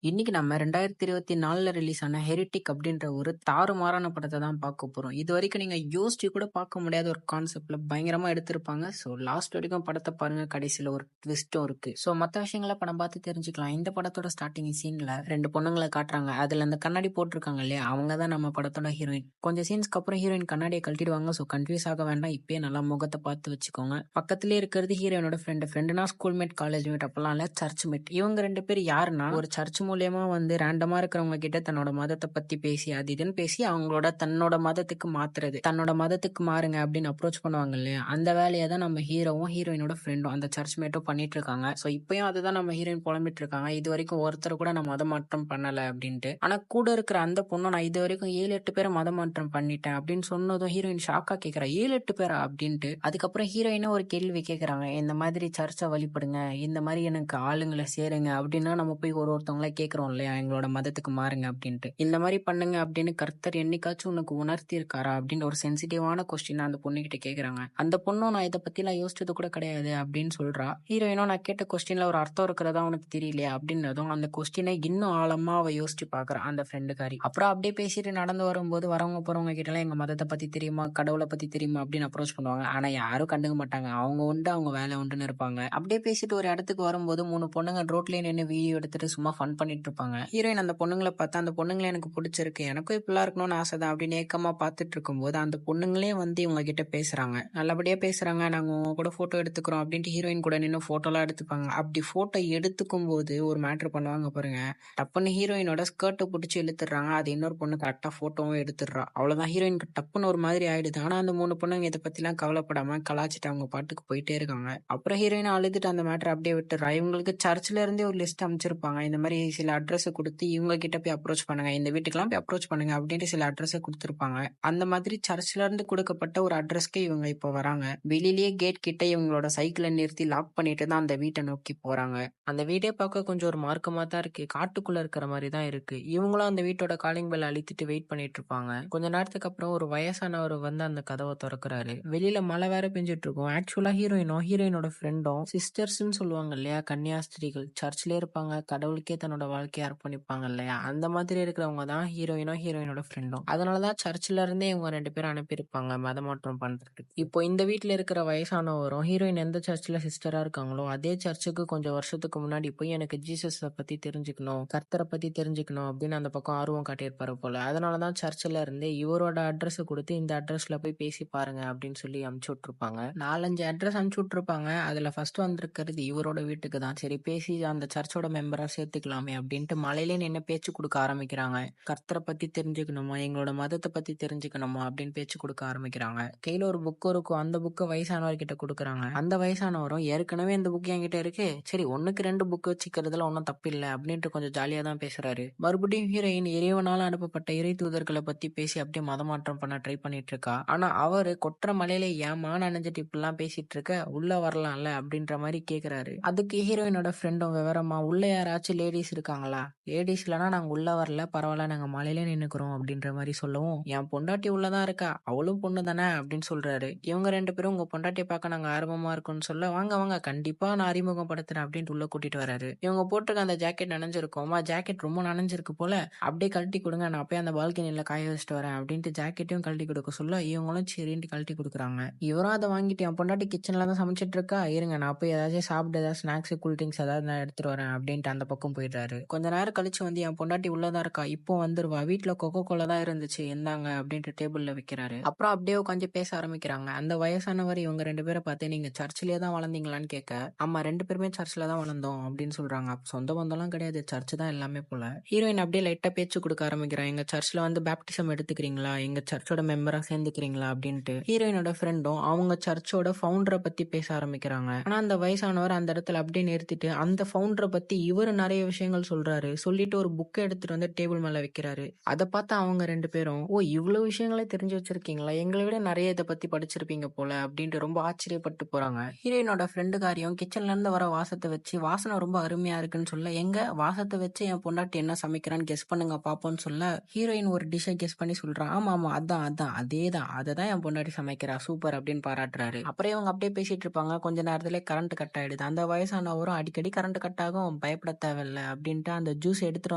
இன்னைக்கு நம்ம 2024ல ரிலீஸ் ஆன ஹெரிடிக் அப்படின்ற ஒரு தாறுமாறான படத்த தான் பார்க்க போறோம். இதுவரைக்கும் நீங்க யோசிச்சு கூட பார்க்க முடியாத ஒரு கான்செப்ட்ல பயங்கரமா எடுத்திருப்பாங்க. ஸோ லாஸ்ட் வரைக்கும் படத்த பாருங்க. கடைசியில ஒரு ட்விஸ்ட்டும் இருக்கு. ஸோ மத்த விஷயங்கள படம் பார்த்து தெரிஞ்சுக்கலாம். இந்த படத்தோட ஸ்டார்ட்டிங் சீன்ல 2 பொண்ணுங்கள காட்டுறாங்க. அதுல அந்த கண்ணாடி போட்டிருக்காங்க இல்லையா? அவங்க தான் நம்ம படத்தோட ஹீரோயின். கொஞ்சம் சீன்ஸ்க்கு அப்புறம் ஹீரோயின் கண்ணாடிய கழட்டிடுவாங்க. ஸோ கன்ஃப்யூஸ் ஆக வேண்டாம். இப்பயே நல்லா முகத்த பார்த்து வச்சுக்கோங்க. பக்கத்திலேயே இருக்கிறது ஹீரோயினோட ஃப்ரெண்ட். ஃப்ரெண்டுனா ஸ்கூல் மேட், காலேஜ் மேட் அப்பலாம் இல்ல, சர்ச் மேட். இவங்க 2 பேர் யாருன்னா, ஒரு சர்ச் மூலியமா வந்து ரேண்டமா இருக்கிறவங்க கிட்ட தன்னோட மதத்தை பத்தி பேசி அது இதுன்னு பேசி அவங்களோட தன்னோட மதத்துக்கு மாத்துறது. தன்னோட மதத்துக்கு மாறுங்க அப்படின்னு அப்ரோச் பண்ணுவாங்க இல்லையா? அந்த வேலையை தான் நம்ம ஹீரோவும் ஹீரோயினோட ஃப்ரெண்டும் அந்த சர்ச் மேட்டும் பண்ணிட்டு இருக்காங்க. ஸோ இப்பயும் அதுதான் நம்ம ஹீரோயின் புலம்பிட்டு இருக்காங்க. இது வரைக்கும் ஒருத்தர் கூட நான் மத மாற்றம் பண்ணல அப்படின்ட்டு. ஆனா கூட இருக்கிற அந்த பொண்ணு நான் இது வரைக்கும் 7-8 பேரை மத மாற்றம் பண்ணிட்டேன் அப்படின்னு சொன்னதும் ஹீரோயின் ஷாக்கா கேட்கிறா. 7-8 பேரா அப்படின்ட்டு. அதுக்கப்புறம் ஹீரோயினா ஒரு கேள்வி கேட்கறாங்க. இந்த மாதிரி சர்ச்சை வழிபடுங்க, இந்த மாதிரி எனக்கு ஆளுங்களை சேருங்க அப்படின்னா நம்ம போய் ஒருத்தவங்கள கேட்கிறோம் இல்லையா, எங்களோட மதத்துக்கு மாறுங்க அப்படின்ட்டு. இந்த மாதிரி பண்ணுங்க அப்படின்னு கர்த்தர் என்னைக்காச்சும் உனக்கு உணர்த்தி இருக்காரா அப்படின்னு ஒரு சென்சிட்டிவான கொஸ்டின் அந்த பொண்ணு கிட்ட கேக்குறாங்க. அந்த பொண்ணும் நான் இதை பத்தி எல்லாம் யோசிச்சது கூட கிடையாது அப்படின்னு சொல்றா. ஹீரோயினும் நான் கேட்ட கொஸ்டின்ல ஒரு அர்த்தம் இருக்கிறதா உனக்கு தெரியலையா அப்படின்னதும் அந்த கொஸ்டினை இன்னும் ஆழமா அவ யோசிச்சு பாக்குறா அந்த ஃப்ரெண்டுக்காரி. அப்புறம் அப்படியே பேசிட்டு நடந்து வரும்போது வரவங்க போறவங்க கிட்ட எல்லாம் எங்க மதத்தை பத்தி தெரியுமா, கடவுளை பத்தி தெரியுமா அப்படின்னு அப்ரோச் பண்ணுவாங்க. ஆனா யாரும் கண்டுக்க மாட்டாங்க. அவங்க உண்டு அவங்க வேலை உண்டுன்னு இருப்பாங்க. அப்படியே பேசிட்டு ஒரு இடத்துக்கு வரும்போது 3 பொண்ணுங்க ரோட்லயே நின்று வீடியோ எடுத்துட்டு சும்மா ஃபன் பண்ணிட்டு இருப்பாங்க. ஹீரோயின் அந்த பொண்ணுங்களை பார்த்தா அந்த பொண்ணுங்களை எனக்கு பிடிச்சிருக்கு, எனக்கும் இப்படிலாம் இருக்கணும்னு ஆசை தான் அப்படின்னு ஏக்கமா பார்த்துட்டு இருக்கும்போது அந்த பொண்ணுங்களே வந்து இவங்க கிட்ட பேசுறாங்க. நல்லபடியா பேசுறாங்க. நாங்க உங்க கூட போட்டோ எடுத்துக்கிறோம் அப்படின்ட்டு ஹீரோயின் கூட நின்று போட்டோலாம் எடுத்துப்பாங்க. அப்படி போட்டோ எடுத்துக்கும் போது ஒரு மேட்ரு பண்ணுவாங்க பாருங்க. டப்புன்னு ஹீரோயினோட ஸ்கர்ட்டை பிடிச்சி இழுத்துறாங்க. அது இன்னொரு பொண்ணு கரெக்டா போட்டோவும் எடுத்துடுறா. அவ்வளவுதான், ஹீரோயினுக்கு டப்புன்னு ஒரு மாதிரி ஆயிடுது. ஆனா அந்த 3 பொண்ணுங்க இதை பத்திலாம் கவலைப்படாம கலாச்சிட்டு அவங்க பாட்டுக்கு போயிட்டே இருக்காங்க. அப்புறம் ஹீரோயின் அழுதுட்டு அந்த மேட்டரை அப்படியே விட்டுறா. இவங்களுக்கு சர்ச்ல இருந்தே ஒரு லிஸ்ட் அமைச்சிருப்பாங்க. இந்த மாதிரி சில அட்ரஸ் கொடுத்து இவங்க கிட்ட போய் அப்ரோச் பண்ணுங்க, இந்த வீட்டுக்கெல்லாம் போய் அப்ரோச் பண்ணுங்க அப்படின்ட்டு சில அட்ரஸ் கொடுத்துருப்பாங்க. அந்த மாதிரி சர்ச்ல இருந்து கொடுக்கப்பட்ட ஒரு அட்ரஸ்க்கு இவங்க இப்போ வராங்க. வெளியிலேயே கேட் கிட்ட இவங்களோட சைக்கிளை நிறுத்தி லாக் பண்ணிட்டு தான் அந்த வீட்டை நோக்கி போறாங்க. அந்த வீடே பார்க்க கொஞ்சம் ஒரு மார்க்கமா தான் இருக்கு. காட்டுக்குள்ள இருக்கிற மாதிரி தான் இருக்கு. இவங்களும் அந்த வீட்டோட காலிங் பெல் அழுத்திட்டு வெயிட் பண்ணிட்டு இருப்பாங்க. கொஞ்ச நேரத்துக்கு அப்புறம் ஒரு வயசானவர் வந்து அந்த கதவை திறக்கிறாரு. வெளியில மழை வேற பெஞ்சிட்டு இருக்கும். ஆக்சுவலா ஹீரோயினோட ஃப்ரெண்டும் சிஸ்டர்ஸ்ன்னு சொல்லுவாங்க இல்லையா, கன்னியாஸ்திரிகள். சர்ச்லயே இருப்பாங்க, கடவுளுக்கே தன்னோட வாழ்க்கையை அர்ப்பணிப்பாங்க இல்லையா, அந்த மாதிரி இருக்கிறவங்க தான் ஹீரோயினோட ஃப்ரெண்டும். அதனாலதான் சர்ச்ல இருந்தே இவங்க 2 பேரும் அனுப்பியிருப்பாங்க மதமாற்றம் பண்றதுக்கு. இப்போ இந்த வீட்டுல இருக்கிற வயசானவரும் ஹீரோயின் எந்த சர்ச்ல சிஸ்டரா இருக்காங்களோ அதே சர்ச்சுக்கு கொஞ்சம் வருஷத்துக்கு முன்னாடி போய் எனக்கு ஜீசஸ் பத்தி தெரிஞ்சுக்கணும், கர்த்தரை பத்தி தெரிஞ்சுக்கணும் அப்படின்னு அந்த பக்கம் ஆர்வம் காட்டியிருப்பாரு போல. அதனாலதான் சர்ச்ல இருந்தே இவரோட அட்ரஸ் கொடுத்து இந்த அட்ரஸ்ல போய் பேசி பாருங்க அப்படின்னு சொல்லி அனுப்பிச்சு விட்டுருப்பாங்க. 4-5 அட்ரஸ் அனுப்பிச்சு விட்டுருப்பாங்க. அதுல ஃபர்ஸ்ட் வந்திருக்கிறது இவரோட வீட்டுக்கு தான். சரி பேசி அந்த சர்ச்சோட மெம்பரா சேர்த்துக்கலாமே அப்படின்ட்டு மலையிலே நின்று பேச்சு கொடுக்க ஆரம்பிக்கிறாங்க. கர்த்தரை பத்தி தெரிஞ்சுக்கணுமா, எங்களோட மதத்தை பத்தி தெரிஞ்சுக்கணுமா அப்படின்னு பேச்சு கொடுக்க ஆரம்பிக்கிறாங்க. கையில ஒரு புக் இருக்கும். அந்த புக்கை வயசானவர்கிட்ட கொடுக்குறாங்க. அந்த வயசானவரும் ஏற்கனவே இந்த புக் என்கிட்ட இருக்கு, சரி 1க்கு 2 புக் வச்சுக்கிறதுல ஒன்றும் தப்பு இல்லை அப்படின்ட்டு கொஞ்சம் ஜாலியா தான் பேசுறாரு. மறுபடியும் ஹீரோயின் இறைவனால அனுப்பப்பட்ட இறை தூதர்களை பத்தி பேசி அப்படியே மதமாற்றம் பண்ண ட்ரை பண்ணிட்டு இருக்கா. ஆனா அவரு கொற்ற மலையில ஏமா நனைஞ்சிட்டு இப்படிலாம் பேசிட்டு இருக்க, உள்ள வரலாம்ல அப்படின்ற மாதிரி கேக்குறாரு. அதுக்கு ஹீரோயினோட ஃப்ரெண்டும் விவரமா, உள்ள யாராச்சும் லேடிஸ் இருக்காங்களா, லேடிஸ் இல்லைன்னா நாங்க உள்ள வரல, பரவாயில்ல நாங்க மலையில நின்னுக்கிறோம் அப்படின்ற மாதிரி சொல்லவும், என் பொண்டாட்டி உள்ளதான் இருக்கா, அவளும் பொண்ணு தானே அப்படின்னு சொல்றாரு. இவங்க 2 பேரும் உங்க பொண்டாட்டியை பார்க்க நாங்க ஆர்வமா இருக்கோம்னு சொல்ல, வாங்க வாங்க கண்டிப்பா நான் அறிமுகப்படுத்துறேன் அப்படின்ட்டு உள்ள கூட்டிட்டு வராரு. இவங்க போட்டிருக்க அந்த ஜாக்கெட் நனைஞ்சிருக்கும். ஜாக்கெட் ரொம்ப நனைஞ்சிருக்கு போல, அப்படியே கழட்டி கொடுங்க, நான் போய் அந்த பால்கனில காய வச்சுட்டு வரேன் அப்படின்ட்டு ஜாக்கெட்டையும் கழட்டி கொடுக்க சொல்ல இவங்களும் சரின்ட்டு கழட்டி கொடுக்குறாங்க. இவரும் அதை வாங்கிட்டு, என் பொண்டாட்டி கிச்சன்ல தான் சமைச்சிட்டு இருக்கா, இருங்க நான் போய் ஏதாச்சும் சாப்பிட்டு ஏதாவது ஸ்நாக்ஸ் கூல் ட்ரிங்க்ஸ் ஏதாவது நான் எடுத்துட்டு வரேன் அப்படின்ட்டு அந்த பக்கம் போயிடுறாரு. கொஞ்ச நேரம் கழிச்சு வந்து, என் பொண்டாட்டி உள்ளதான் இருக்கா, இப்போ வந்துருவா, வீட்டுல கொக்கோ கோலா தான் இருந்துச்சு, இந்தாங்க அப்படின்ட்டு டேபிள்ல வைக்கிறாரு. அப்புறம் அப்படியே உட்காந்து பேச ஆரம்பிக்கிறாங்க. அந்த வயசானவர் இவங்க 2 பேரை பார்த்து, நீங்க சர்ச்சிலே தான் வளர்ந்தீங்களான்னு கேட்க, ஆமா 2 பேருமே சர்ச்சில் தான் வளர்ந்தோம் அப்படின்னு சொல்றாங்க. சொந்த பந்தம்லாம் கிடையாது, சர்ச் தான் எல்லாமே போல. ஹீரோயின் அப்படியே லைட்டா பேச்சு கொடுக்க ஆரம்பிக்கிறான். எங்க சர்ச்ல வந்து பேப்டிசம் எடுத்துக்கிறீங்களா, எங்க சர்ச்சோட மெம்பரா சேர்ந்துக்கிறீங்களா அப்படின்ட்டு. ஹீரோயினோட ஃப்ரெண்டும் அவங்க சர்ச்சோட ஃபவுண்டரை பத்தி பேச ஆரம்பிக்கிறாங்க. ஆனா அந்த வயசானவர் அந்த இடத்துல அப்படியே நிறுத்திட்டு அந்த ஃபவுண்டரை பத்தி இவரு நிறைய விஷயங்கள் சொல்றாரு. சொல்லிட்டு ஒரு புக்கை எடுத்துட்டு வந்து டேபிள் மேல வைக்கிறாரு. அதை பார்த்து அவங்க 2 பேரும், ஓ இவ்வளவு விஷயங்களே தெரிஞ்சு வச்சிருக்கீங்களா, எங்களை விட நிறைய இதை பத்தி படிச்சிருப்பீங்க போல அப்படின்ட்டு ரொம்ப ஆச்சரியப்பட்டு போறாங்க. ஹீரோயினோட ஃப்ரெண்டுக்காரியும் கிச்சன்ல இருந்து வர வாசத்தை வச்சு, வாசனை ரொம்ப அருமையா இருக்குன்னு சொல்ல, எங்க வாசத்தை வச்சு என் பொண்டாட்டி என்ன சமைக்கிறான்னு கெஸ் பண்ணுங்க பாப்போன்னு சொல்ல, ஹீரோயின் ஒரு டிஷ்ஷை கெஸ் பண்ணி சொல்றான். ஆமா ஆமா அதான் அதான் அதேதான், அதை தான் என் பொண்டாட்டி சமைக்கிறா, சூப்பர் அப்படின்னு பாராட்டுறாரு. அப்புறம் இவங்க அப்படியே பேசிட்டு இருப்பாங்க. கொஞ்ச நேரத்துல கரண்ட் கட் ஆயிடுது. அந்த வயசானவரும் அடிக்கடி கரண்ட் கட் ஆகும், பயப்பட தேவையில்ல அப்படின்னு அப்படின்ட்டு அந்த ஜூஸ் எடுத்துட்டு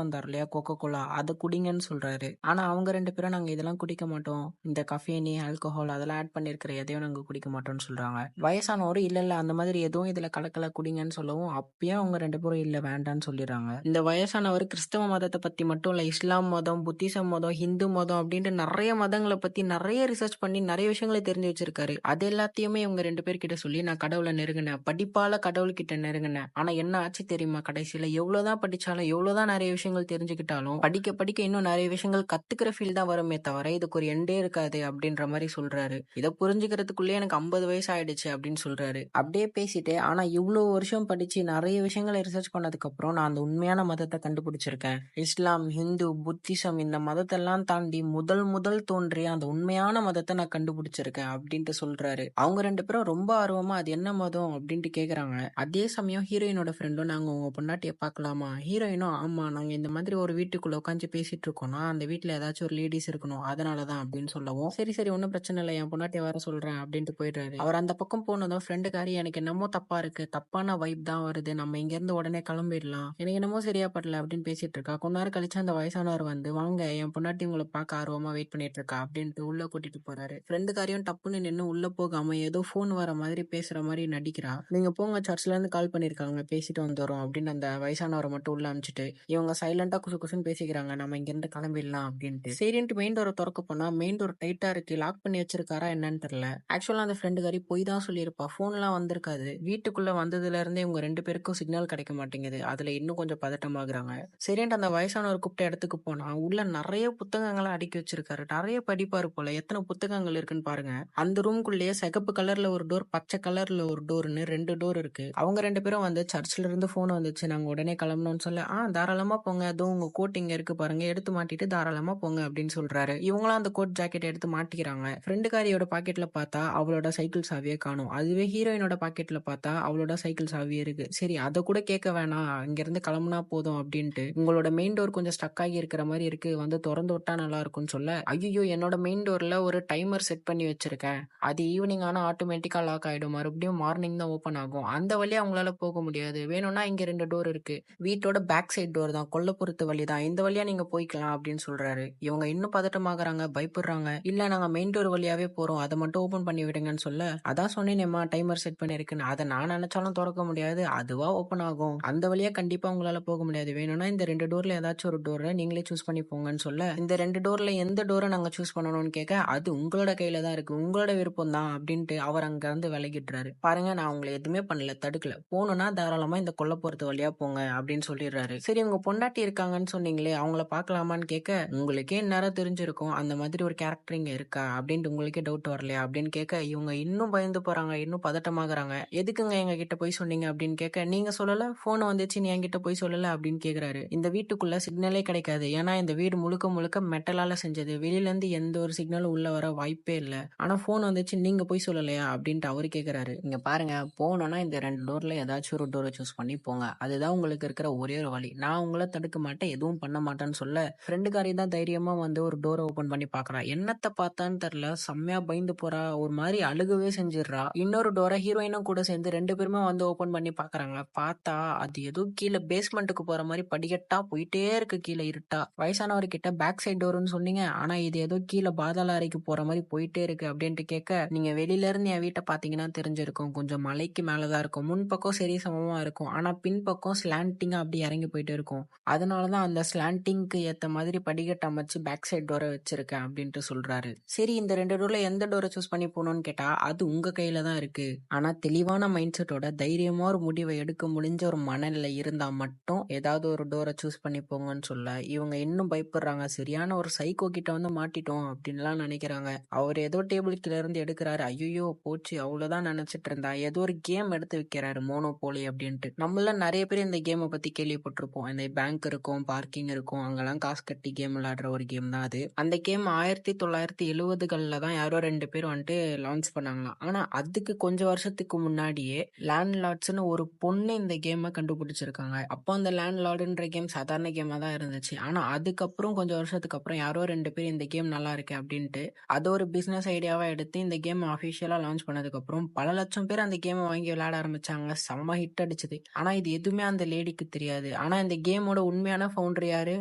வந்தார் இல்லையா கோகோ கோலா, அதை குடிங்கன்னு சொல்றாரு. ஆனா அவங்க 2 பேரும் நாங்க இதெல்லாம் குடிக்க மாட்டோம், இந்த கஃபேனி ஆல்கஹால் அதெல்லாம் ஆட் பண்ணிருக்கிற எதையும் நாங்க குடிக்க மாட்டோம்னு சொல்றாங்க. வயசானவரும் இல்ல இல்ல அந்த மாதிரி எதுவும் இதுல கலக்கல குடிங்கன்னு சொல்லவும் அப்பயும் அவங்க 2 பேரும் இல்ல வேண்டான்னு சொல்லிடுறாங்க. இந்த வயசானவர் கிறிஸ்தவ மதத்தை பத்தி மட்டும் இல்ல, இஸ்லாம் மதம், புத்திசம் மதம், ஹிந்து மதம் அப்படின்ட்டு நிறைய மதங்களை பத்தி நிறைய ரிசர்ச் பண்ணி நிறைய விஷயங்களை தெரிஞ்சு வச்சிருக்காரு. அது எல்லாத்தையுமே இவங்க 2 பேர்கிட்ட சொல்லி நான் கடவுளை நெருங்கினேன், படிப்பால கடவுள்கிட்ட நெருங்கினேன். ஆனா என்ன ஆச்சு தெரியுமா, கடைசியில எவ்வளவுதான் படிச்சாலும் எவ்வளவுதான் நிறைய விஷயங்கள் தெரிஞ்சுக்கிட்டாலும் படிக்க படிக்க இன்னும் நிறைய விஷயங்கள் கத்துக்கிற ஃபீல் தான் வருமே தவிர இதுக்கு ஒரு எண்டே இருக்காது அப்படின்ற மாதிரி சொல்றாரு. இதை புரிஞ்சுக்கிறதுக்குள்ளே எனக்கு 50 வயசு ஆயிடுச்சு அப்படின்னு சொல்றாரு. அப்படியே பேசிட்டு ஆனா இவ்வளவு வருஷம் படிச்சு நிறைய விஷயங்களை ரிசர்ச் பண்ணதுக்கு அப்புறம் நான் அந்த உண்மையான மதத்தை கண்டுபிடிச்சிருக்கேன். இஸ்லாம், ஹிந்து, புத்திசம் இந்த மதத்தெல்லாம் தாண்டி முதல் முதல் தோன்றிய அந்த உண்மையான மதத்தை நான் கண்டுபிடிச்சிருக்கேன் அப்படின்ட்டு சொல்றாரு. அவங்க 2 பேரும் ரொம்ப ஆர்வமா அது என்ன மதம் அப்படின்ட்டு கேக்குறாங்க. அதே சமயம் ஹீரோயினோட ஃப்ரெண்டும் நாங்க உங்க பொண்டாட்டிய பார்க்கலாமா, ஹீரோயினும் ஆமா நாங்க இந்த மாதிரி ஒரு வீட்டுக்குள்ள உட்காந்து பேசிட்டு இருக்கோம்னா அந்த வீட்டுல ஏதாச்சும் ஒரு லேடிஸ் இருக்கணும் அதனாலதான் அப்படின்னு சொல்லவும் சரி சரி ஒன்னும் பிரச்சனை இல்லை என் பொண்டாட்டிய வர சொல்றேன் அப்படின்ட்டு போயிடுறாரு. அவர் அந்த பக்கம் போனதும் ஃப்ரெண்டுக்காரி எனக்கு என்னமோ தப்பா இருக்கு, தப்பான வைப் தான் வருது, நம்ம இங்க இருந்து உடனே கிளம்பிடலாம், எனக்கு என்னமோ சரியா படல அப்படின்னு பேசிட்டு இருக்கா. கொஞ்ச நேரம் கழிச்சு அந்த வயசானவர் வந்து வாங்க என் பொண்டாட்டி உங்களை பார்க்க ஆர்வமா வெயிட் பண்ணிட்டு இருக்கா அப்படின்ட்டு உள்ள கூட்டிட்டு போறாரு. ஃப்ரெண்டுக்காரியும் டப்புன்னு நின்று உள்ள போகாம ஏதோ போன் வர மாதிரி பேசுற மாதிரி நடிக்கிறா. நீங்க போங்க சர்ச்ல இருந்து கால் பண்ணிருக்காங்க பேசிட்டு வந்துடும் அப்படின்னு அந்த வயசானவரை மட்டும் உள்ள அனுப்பிச்சிட்டு இவங்க சைலண்டா குசு குசுன்னு பேசிக்கிறாங்க, நம்ம இங்க இருந்து கிளம்பிடலாம் அப்படின்ட்டு. சரின்ட்டு மெயின் டோரை திறக்க போனா மெயின் டோர் டைட்டா இருக்கு, லாக் பண்ணி வச்சிருக்காரா என்னன்னு தெரியல. ஆக்சுவலா அந்த ஃப்ரெண்டுக்காரி போய் தான் சொல்லியிருப்பா, போன் எல்லாம் வந்திருக்காது. வீட்டுக்குள்ள வந்ததுல இருந்தே இவங்க 2 பேருக்கும் சிக்னல் கிடைக்க மாட்டேங்குது. அதுல இன்னும் கொஞ்சம் பதட்டமாகறாங்க. சரின்ட்டு அந்த வயசானவர் கூப்பிட்ட இடத்துக்கு போனா உள்ள நிறைய புத்தகங்களை அடுக்கி வச்சிருக்காரு. நிறைய படிப்பாரு போல, எத்தனை புத்தகங்கள் இருக்குன்னு பாருங்க. அந்த ரூம்குள்ளேயே சிகப்பு கலர்ல ஒரு டோர், பச்சை கலர்ல ஒரு டோர்னு 2 டோர் இருக்கு. அவங்க 2 பேரும் வந்து சர்ச்ல இருந்து போன் வந்துச்சு நாங்க உடனே கிளம்பணும்னு சொல்ல தாராளமா போங்க, அதுவும் உங்க கோட் இங்க இருக்கு பாருங்க, எடுத்து மாட்டிட்டு தாராளமா போங்க அப்படின்னு சொல்றாரு. இவங்களும் அந்த கோட் ஜாக்கெட் எடுத்து மாட்டிக்கிறாங்க. ஃப்ரெண்டுக்காரியோட பாக்கெட்ல பார்த்தா அவளோட சைக்கிள் சாவியே காணும். அதுவே ஹீரோயினோட பாக்கெட்ல பார்த்தா அவளோட சைக்கிள் சாவியே இருக்கு. சரி அதை கூட கேட்க வேணாம், இங்க இருந்து கிளம்புனா போதும் அப்படின்ட்டு உங்களோட மெயின் டோர் கொஞ்சம் ஸ்டக் ஆகி இருக்கிற மாதிரி இருக்கு, வந்து திறந்து விட்டா நல்லா இருக்கும்னு சொல்ல ஐயோ என்னோட மெயின் டோர்ல ஒரு டைமர் செட் பண்ணி வச்சிருக்கேன், அது ஈவினிங் ஆனா ஆட்டோமேட்டிக்கா லாக் ஆயிடும், மறுபடியும் மார்னிங் தான் ஓப்பன் ஆகும், அந்த வழியா அவங்களால போக முடியாது, வேணும்னா இங்க 2 டோர் இருக்கு, வீட்டோட பேக் சைட் டோர் தான், கொல்லப்புறத்து வழி தான், இந்த வழியா நீங்க போய்க்கலாம் அப்படின்னு சொல்றாரு. இவங்க இன்னும் பதட்டமாகறாங்க, பயப்படுறாங்க. இல்ல நாங்க மெயின் டோர் வழியாவே போறோம், அதை மட்டும் ஓபன் பண்ணி விடுங்கன்னு சொல்ல அதான் சொன்னேனேமா டைமர் செட் பண்ணிருக்குன்னு, அதை நான் நினைச்சாலும் திறக்க முடியாது, அதுவா ஓப்பன் ஆகும், அந்த வழியா கண்டிப்பா உங்களால போக முடியாது, வேணும்னா இந்த 2 டோர்ல ஏதாச்சும் ஒரு டோரை நீங்களே சூஸ் பண்ணி போங்கன்னு சொல்ல இந்த 2 டோர்ல எந்த டோரை நாங்க சூஸ் பண்ணணும்னு கேட்க அது உங்களோட கையில தான் இருக்கு, உங்களோட விருப்பம் தான் அப்படின்ட்டு அவர் அங்க இருந்து விலகிடுறாரு. பாருங்க நான் உங்களை எதுவுமே பண்ணல, தடுக்கல, போகணும்னா தாராளமா இந்த கொல்லப்புறத்து வழியா போங்க அப்படின்னு சொல்லிடுறாரு. சரி உங்க பொண்டாட்டி இருக்காங்கன்னு சொன்னீங்களே அவங்கள பார்க்கலாமான்னு கேட்க உங்களுக்கே இந்நேரம் தெரிஞ்சிருக்கும் அந்த மாதிரி ஒரு கேரக்டர் இங்க இருக்கா அப்படின்ட்டு உங்களுக்கே டவுட் வரலையா அப்படின்னு கேட்க இவங்க இன்னும் பயந்து போறாங்க, இன்னும் பதட்டமாகறாங்க. எதுக்குங்க எங்க கிட்ட போய் சொன்னீங்க அப்படின்னு கேட்க நீங்க சொல்லல, போன் வந்துச்சு நீ என்கிட்ட போய் சொல்லல அப்படின்னு கேக்குறாரு. இந்த வீட்டுக்குள்ள சிக்னலே கிடைக்காது, ஏன்னா இந்த வீடு முழுக்க முழுக்க மெட்டலால செஞ்சது, வெளியில இருந்து எந்த ஒரு சிக்னலும் உள்ள வர வாய்ப்பே இல்ல, ஆனா போன் வந்துச்சு நீங்க போய் சொல்லலையா அப்படின்ட்டு அவரு கேக்குறாரு. இங்க பாருங்க போனோம்னா இந்த 2 டோர்ல ஏதாச்சும் ஒரு டோரை சூஸ் பண்ணி போங்க, அதுதான் உங்களுக்கு இருக்கிற ஒரே ஒரு வழி, நான் உங்களை தடுக்க மாட்டேன் எதுவும் பண்ண மாட்டேன்னு சொல்ல ஃப்ரெண்டுக்காரி தான் தைரியமா வந்து ஒரு டோரை ஓபன் பண்ணி பாக்குறா. என்னத்த பார்த்தான்னு தெரியல, செம்மையா பயந்து போறா, ஒரு மாதிரி அழுகவே செஞ்சிடுறா. இன்னொரு டோரை ஹீரோயினும் கூட சேர்ந்து 2 பேருமே வந்து ஓபன் பண்ணி பாக்குறாங்க. பார்த்தா அது ஏதோ கீழே பேஸ்மெண்ட்டுக்கு போற மாதிரி படிக்கட்டா போயிட்டே இருக்கு, கீழே இருட்டா. வயசானவர் கிட்ட பேக் சைட் டோர்னு சொன்னீங்க, ஆனா இது ஏதோ கீழே பாதாள அறைக்கு போற மாதிரி போயிட்டே இருக்கு அப்படின்ட்டு கேட்க நீங்க வெளியில இருந்து என் வீட்டை பாத்தீங்கன்னா தெரிஞ்சிருக்கும், கொஞ்சம் மலைக்கு மேலதான் இருக்கும், முன்பக்கம் சரி சமமா இருக்கும், ஆனா பின்பக்கம் ஸ்லாண்டிங்கா அப்படி இறங்கி போயிட்டே இருக்கும், அதனாலதான் அந்த ஸ்லாண்டிங்க்கு ஏத்த மாதிரி படிக்கட்டு அமைச்சு பேக் சைட் டோரை வச்சிருக்கேன் அப்படின்ட்டு சொல்றாரு. சரி இந்த 2 டோர்ல எந்த டோரை சூஸ் பண்ணி போகணும்னு கேட்டா அது உங்க கையில தான் இருக்கு, ஆனா தெளிவான மைண்ட் செட்டோட தைரியமா ஒரு முடிவை எடுக்க முடிஞ்ச ஒரு மனநிலை இருந்தா மட்டும் ஏதாவது ஒரு டோரை சூஸ் பண்ணி போங்கன்னு சொல்ல இவங்க இன்னும் பயப்படுறாங்க, சரியான ஒரு சைக்கோ கிட்ட வந்து மாட்டிட்டோம் அப்படின்லாம் நினைக்கிறாங்க. அவர் ஏதோ டேபிள் கீழ இருந்து எடுக்கிறாரு, ஐயோ போச்சு அவ்வளவுதான் நினைச்சிட்டு இருந்தா ஏதோ ஒரு கேம் எடுத்து வைக்கிறாரு, மோனோபோலி அப்படின்ட்டு. நம்மள நிறைய பேர் இந்த கேமை பத்தி கேள்விப்பட்டிருப்போம், இந்த பேங்க் இருக்கும், பார்க்கிங் இருக்கும், அங்கெல்லாம் காசு கட்டி கேம் விளையாடுற ஒரு கேம் தான் அது. அந்த கேம் 1970கள்ல தான் யாரோ 2 பேர் வந்துட்டு லான்ச் பண்ணாங்களாம். ஆனா அதுக்கு கொஞ்சம் வருஷத்துக்கு முன்னாடியே லேண்ட் லார்ட்ஸ்னு ஒரு பொண்ணு இந்த கேமை கண்டுபிடிச்சிருக்காங்க. அப்போ அந்த லேண்ட் லார்டுன்ற கேம் சாதாரண கேமா தான் இருந்துச்சு. ஆனா அதுக்கப்புறம் கொஞ்சம் வருஷத்துக்கு அப்புறம் யாரோ 2 பேர் இந்த கேம் நல்லா இருக்கு அப்படின்ட்டு அது ஒரு பிசினஸ் ஐடியாவா எடுத்து இந்த கேம் அபிஷியலா லான்ச் பண்ணதுக்கு அப்புறம் பல லட்சம் பேர் அந்த கேமை வாங்கி விளையாட ஆரம்பிச்சாங்க, செம்ம ஹிட் அடிச்சது. ஆனா இது எதுவுமே அந்த லேடிக்கு தெரியாது. தெரியாது. ஆனா இந்த கேமோட உண்மையான ஃபவுண்டர் யாரு?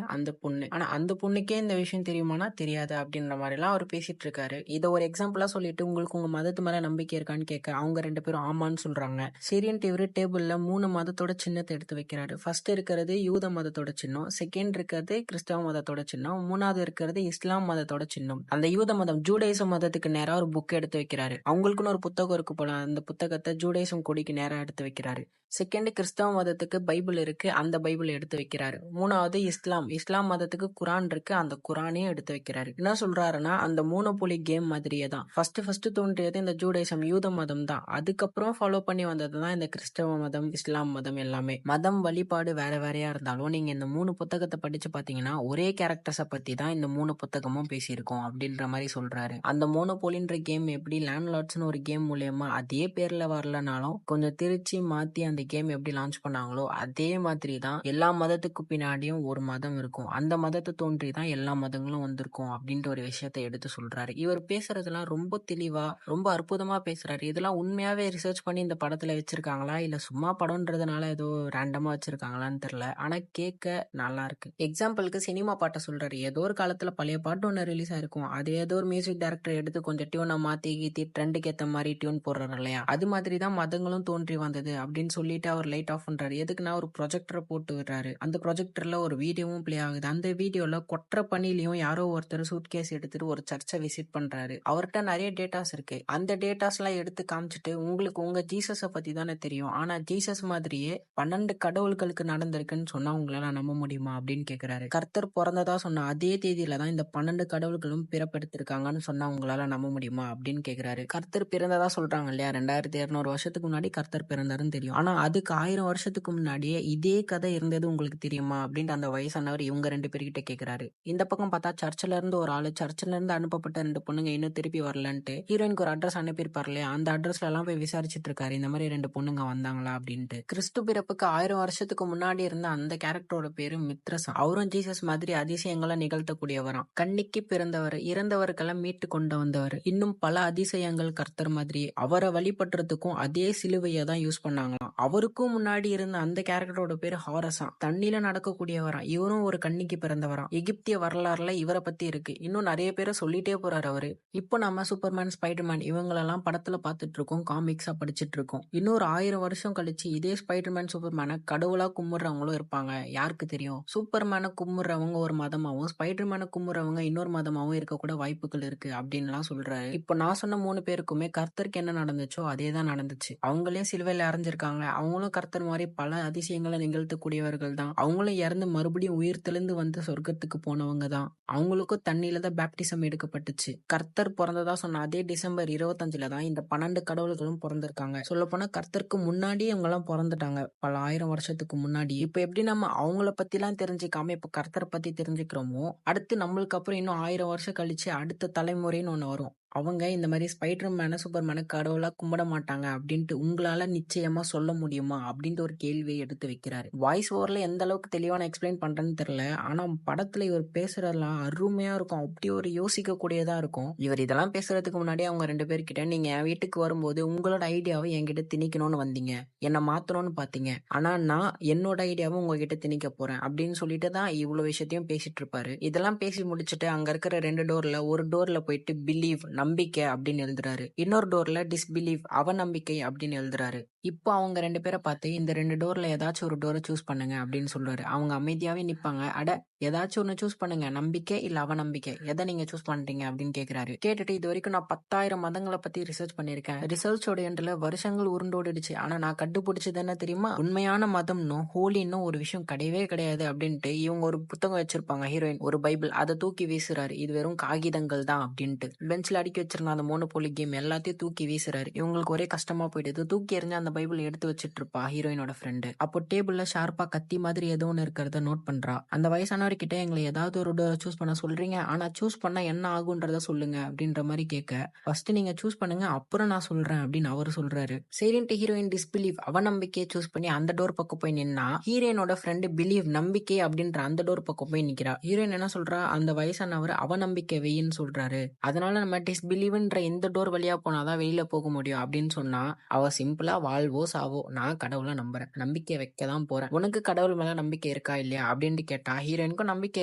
அந்த பொண்ணு. ஆனா அந்த பொண்ணுக்கே இந்த விஷயம் தெரியுமானா தெரியாது அப்படின்ற மாதிரிலாம் அவர் பேசிட்டு இருக்காரு. இதை ஒரு எக்ஸாம்பிளா சொல்லிட்டு உங்களுக்கு உங்க மதத்து மேல நம்பிக்கை இருக்கான்னு கேட்க அவங்க 2 பேரும் ஆமான்னு சொல்றாங்க. சரின்ட்டு இவரு டேபிள்ல 3 மதத்தோட சின்னத்தை எடுத்து வைக்கிறாரு. ஃபர்ஸ்ட் இருக்கிறது யூத மதத்தோட சின்னம், செகண்ட் இருக்கிறது கிறிஸ்தவ மதத்தோட சின்னம், மூணாவது இருக்கிறது இஸ்லாம் மதத்தோட சின்னம். அந்த யூத மதம் ஜூடைசம் மதத்துக்கு நேரா ஒரு புக் எடுத்து வைக்கிறாரு. அவங்களுக்குன்னு ஒரு புத்தகம் இருக்கு போல, அந்த புத்தகத்தை ஜூடைசம் கொடிக்கு நேரா எடுத்து வைக்கிறாரு. செகண்ட் கிறிஸ்தவ மதத்துக்கு பைபிள் இருக்கு, அந்த பைபிள் எடுத்து வைக்கிறாரு. மூணாவது இஸ்லாம் மதத்துக்கு குரான் இருக்கு, அந்த குரானையும் எடுத்து வைக்கிறாரு. என்ன சொல்றாருன்னா அந்த மோனோபோலி கேம் மாதிரியே தான் ஃபர்ஸ்ட் தோன்றியது இந்த ஜூடைசம் யூத மதம் தான். அதுக்கப்புறம் ஃபாலோ பண்ணி வந்தது தான் இந்த கிறிஸ்தவ மதம், இஸ்லாம் மதம். எல்லாமே மதம் வழிபாடு வேற வேறையா இருந்தாலும் நீங்க இந்த 3 புத்தகத்தை படிச்சு பாத்தீங்கன்னா ஒரே கேரக்டர்ஸை பத்தி தான் இந்த 3 புத்தகமும் பேசியிருக்கோம் அப்படின்ற மாதிரி சொல்றாரு. அந்த மோனோபோலின்ற கேம் எப்படி லேண்ட்லார்ட்ஸ்னு ஒரு கேம் மூலியமா அதே பேர்ல வரலனாலும் கொஞ்சம் திருச்சி மாத்தி அந்த கேம் எப்படி லான்ச் பண்ணாங்களோ அதே மாதிரி தான் எல்லா மதத்துக்கு பின்னாடியும் ஒரு மதம் இருக்கும். அந்த மதத்தை தோன்றி தான் எல்லா மதங்களும் வந்திருக்கும் அப்படின்ற ஒரு விஷயத்தை எடுத்து சொல்றாரு. இவர் பேசுறதெல்லாம் ரொம்ப தெளிவா ரொம்ப அற்புதமா பேசுறாரு. இதெல்லாம் உண்மையாவே ரிசர்ச் பண்ணி இந்த படத்துல வச்சிருக்காங்களா இல்ல சும்மா படம்ன்றதுனால ஏதோ ரேண்டமா வச்சிருக்காங்களான்னு தெரியல. ஆனா கேட்க நல்லா இருக்கு. எக்ஸாம்பிளுக்கு சினிமா பாட்டை சொல்றாரு. ஏதோ ஒரு காலத்துல பழைய பாட்டு ஒன்று ரிலீஸ் ஆயிருக்கும், அது ஏதோ ஒரு மியூசிக் டைரக்டர் எடுத்து கொஞ்சம் டியூனை மாத்தி கீத்தி ட்ரெண்டுக்கு ஏத்த மாதிரி டியூன் போடுறாரு இல்லையா, அது மாதிரி தான் மதங்களும் தோன்றி வந்தது அப்படின்னு சொல்லிட்டு அவர் லைட் ஆஃப் பண்றாரு. எதுக்குன்னா ஒரு ப்ரொஜெக்டரை போட்டு விடுறாரு. அந்த ப்ரொஜெக்டர்ல ஒரு வீடியோவும் பிளே ஆகுது. அந்த வீடியோல கொற்ற பணிலையும் யாரோ ஒருத்தர் சூட் கேஸ் எடுத்துட்டு ஒரு சர்ச்சை விசிட் பண்றாரு. அவர்கிட்ட நிறைய டேட்டாஸ் இருக்கு. அந்த டேட்டாஸ் எல்லாம் எடுத்து காமிச்சிட்டு உங்களுக்கு உங்க ஜீசஸை பத்தி தானே தெரியும், ஆனா ஜீசஸ் மாதிரியே 12 கடவுள்களுக்கு நடந்திருக்குன்னு சொன்னா உங்களால நம்ப முடியுமா அப்படின்னு கேக்குறாரு. கர்த்தர் பிறந்ததா சொன்ன அதே தேதியில தான் இந்த 12 கடவுள்களும் பிறப்பெடுத்திருக்காங்கன்னு சொன்னா உங்களால நம்ப முடியுமா அப்படின்னு கேக்குறாரு. கர்த்தர் பிறந்ததா சொல்றாங்க இல்லையா, 2200 வருஷத்துக்கு முன்னாடி கர்த்தர் பிறந்தாருன்னு தெரியும். ஆனா அதுக்கு 1000 வருஷத்துக்கு முன்னாடியே இதே கதை இருந்தது உங்களுக்கு தெரியுமா அப்படின்ட்டு அந்த வயசானவர் இவங்க 2 பேர்கிட்ட கேக்குறாரு. இந்த பக்கம் பார்த்தா சர்ச்சில் இருந்து ஒரு ஆளு, சர்ச்சில் இருந்து அனுப்பப்பட்ட 2 பொண்ணுங்க இன்னும் திருப்பி வரலன்ட்டு ஹீரோயினுக்கு ஒரு அட்ரஸ் அனுப்பியிருப்பாரு இல்லையா, அந்த அட்ரஸ்ல எல்லாம் போய் விசாரிச்சுட்டு இருக்காரு. இந்த மாதிரி 2 பொண்ணுங்க வந்தாங்களா அப்படின்ட்டு. கிறிஸ்து பிறப்புக்கு 1000 வருஷத்துக்கு முன்னாடி இருந்த அந்த கேரக்டரோட பேரு மித்ரசா. அவரும் ஜீசஸ் மாதிரி அதிசயங்களை நிகழ்த்தக்கூடியவராம். கன்னிக்கு பிறந்தவர், இறந்தவருக்கெல்லாம் மீட்டு கொண்டு வந்தவர், இன்னும் பல அதிசயங்கள் கர்த்தர் மாதிரி. அவரை வழிபடுறதுக்கும் அதே சிலுவையை தான் யூஸ் பண்ணாங்களாம். அவருக்கும் முன்னாடி இருந்த அந்த கேரக்டரோட பேரு ஹாரஸா, தண்ணியில நடக்கக்கூடியவராம். இவரும் ஒரு கன்னிக்கு பிறந்தவராம். எகிப்திய வரலாறுல இவரை பத்தி இருக்கு. இன்னும் நிறைய பேரை சொல்லிட்டே போறாரு அவரு. இப்போ நம்ம சூப்பர்மேன், ஸ்பைடர்மேன் இவங்களெல்லாம் படத்துல பார்த்துட்டு இருக்கோம், காமிக்ஸா படிச்சுட்டு இருக்கோம். இன்னொரு 1000 வருஷம் கழிச்சு இதே ஸ்பைடர்மேன், சூப்பர்மேனை கடவுளா கும்பிடுறவங்களும் இருப்பாங்க. யாருக்கு தெரியும், சூப்பர்மேனை கும்பிடுறவங்க ஒரு மதமாவும் ஸ்பைடர்மேனை கும்பிடுறவங்க இன்னொரு மதமாவும் இருக்கக்கூட வாய்ப்புகள் இருக்கு அப்படின்லாம் சொல்றாரு. இப்போ நான் சொன்ன 3 பேருக்குமே கர்த்தருக்கு என்ன நடந்துச்சோ அதே தான் நடந்துச்சு. அவங்களே சிலுவையில அரைஞ்சிருக்காங்க. அவங்களும் கர்த்தர் மாதிரி பல அதிசயங்களை நிகழ்த்தக்கூடியவர்கள் தான். அவங்களும் இறந்து மறுபடியும் உயிர் தெளிந்து வந்து சொர்க்கத்துக்கு போனவங்க தான். அவங்களுக்கும் தண்ணியில தான் பேப்டிசம் எடுக்கப்பட்டுச்சு. கர்த்தர் பிறந்ததா சொன்ன அதே டிசம்பர் 25ல தான் இந்த 12 கடவுள்களும் பிறந்திருக்காங்க. சொல்ல போனா கர்த்தருக்கு முன்னாடியே இவங்க எல்லாம் பிறந்துட்டாங்க, பல 1000 வருஷத்துக்கு முன்னாடி. இப்ப எப்படி நம்ம அவங்கள பத்தி எல்லாம் தெரிஞ்சுக்காம இப்ப கர்த்தரை பத்தி தெரிஞ்சுக்கிறோமோ, அடுத்து நம்மளுக்கு அப்புறம் இன்னும் 1000 வருஷம் கழிச்சு அடுத்த தலைமுறைன்னு ஒண்ணு வரும். அவங்க இந்த மாதிரி ஸ்பைடர்மேனை, சூப்பர்மேனை கடவுளா கும்பிட மாட்டாங்க அப்படின்ட்டு உங்களால நிச்சயமா சொல்ல முடியுமா அப்படின்ட்டு ஒரு கேள்வியை எடுத்து வைக்கிறாரு. வாய்ஸ் ஓவர்ல எந்த அளவுக்கு தெளிவான எக்ஸ்பிளைன் பண்றேன்னு தெரியல, ஆனா படத்துல இவர் பேசுறதெல்லாம் அருமையா இருக்கும். அப்படி ஒரு யோசிக்க கூடியதா இருக்கும். இவர் இதெல்லாம் பேசுறதுக்கு முன்னாடி அவங்க 2 பேர்கிட்ட, நீங்க என் வீட்டுக்கு வரும்போது உங்களோட ஐடியாவை என்கிட்ட திணிக்கணும்னு வந்தீங்க, என்ன மாத்தணும்னு பாத்தீங்க, ஆனா நான் என்னோட ஐடியாவை உங்ககிட்ட திணிக்க போறேன் அப்படின்னு சொல்லிட்டு தான் இவ்வளவு விஷயத்தையும் பேசிட்டு இருப்பாரு. இதெல்லாம் பேசி முடிச்சுட்டு அங்க இருக்கிற 2 டோர்ல ஒரு டோர்ல போயிட்டு பிலீவ் நம்பிக்கை அப்படின்னு எழுதுறாரு, இன்னொரு டோர்ல டிஸ்பிலீவ் அவநம்பிக்கை அப்படின்னு எழுதுறாரு. இப்போ அவங்க 2 பேரை பார்த்து இந்த 2 டோர்ல ஏதாச்சும் ஒரு டோரை சூஸ் பண்ணுங்க அப்படின்னு சொல்றாரு. அவங்க அமைதியாவே நிப்பாங்க. அட ஏதாச்சும் ஒண்ணு சூஸ் பண்ணுங்க, நம்பிக்கை இல்ல அவநம்பிக்கை, எதை நீங்க சூஸ் பண்றீங்க அப்படின்னு கேக்குறாரு. கேட்டுட்டு இது வரைக்கும் நான் 10,000 மதங்களை பத்தி ரிசர்ச் பண்ணிருக்கேன், ரிசர்ச்சோட எண்ட்ல வருஷங்கள் உருண்டோடிடுச்சு, ஆனா நான் கண்டுபிடிச்சது என்ன தெரியுமா, உண்மையான மதம்னும் ஹோலின்னும் ஒரு விஷயம் கிடையவே கிடையாது அப்படின்ட்டு இவங்க ஒரு புத்தகம் வச்சிருப்பாங்க, ஹீரோயின் ஒரு பைபிள், அதை தூக்கி வீசுறாரு. இது வெறும் காகிதங்கள் தான் அப்படின்ட்டு பெஞ்ச்ல அடுக்கி வச்சிருந்த அந்த மோனோபோலி கேம் எல்லாத்தையும் தூக்கி வீசுறாரு. இவங்களுக்கு ஒரே கஷ்டமா போயிடுது. தூக்கி எறிஞ்சு அந்த பைபிள் எடுத்து வச்சிட்டு இருப்பா ஹீரோயினோட ஃப்ரெண்டு. அப்போ டேபிள்ல ஷார்ப்பா கத்தி மாதிரி ஏதோ ஒன்று இருக்கிறத நோட் பண்றா. அந்த வயசான வயசானவர்கிட்ட எங்கள ஏதாவது ஒரு டோர சூஸ் பண்ண சொல்றீங்க. ஆனா சூஸ் பண்ணா என்ன ஆகுன்றத சொல்லுங்க அப்படின்ற மாரி கேட்க, "ஃபர்ஸ்ட் நீங்க சூஸ் பண்ணுங்க. அப்புறம் நான் சொல்றேன்" அப்படின்னு அவரு சொல்றாரு. சரின்ட்டு ஹீரோயின் டிஸ்பிலீவ் அவநம்பிக்கைய சூஸ் பண்ணி அந்த டோர் பக்கம் போய் நின்னா, ஹீரோயினோட ஃப்ரெண்ட் பிலீவ் நம்பிக்கை அப்படின்ற அந்த டோர் பக்கம் போய் நிக்கிறா. ஹீரோயின் என்ன சொல்றா, அந்த வயசானவரு அவநம்பிக்கை வையின்னு சொல்றாரு. அதனால நம்ம டிஸ்பிலீவ்ன்ற இந்த டோர் வழியா போனா தான் வெளியில போக முடியும் அப்படின்னு சொன்னா, அவ சிம்பிளா வாழ்வோ சாவோ நான் கடவுள நம்புறேன். நம்பிக்கை வைக்க தான் போறேன். உனக்கு கடவுள் மேல நம்பிக்கை இருக்கா இல்லையா அப்படின்ட்டு கேட்டா, ஹீரோயினுக்கும் நம்பிக்கை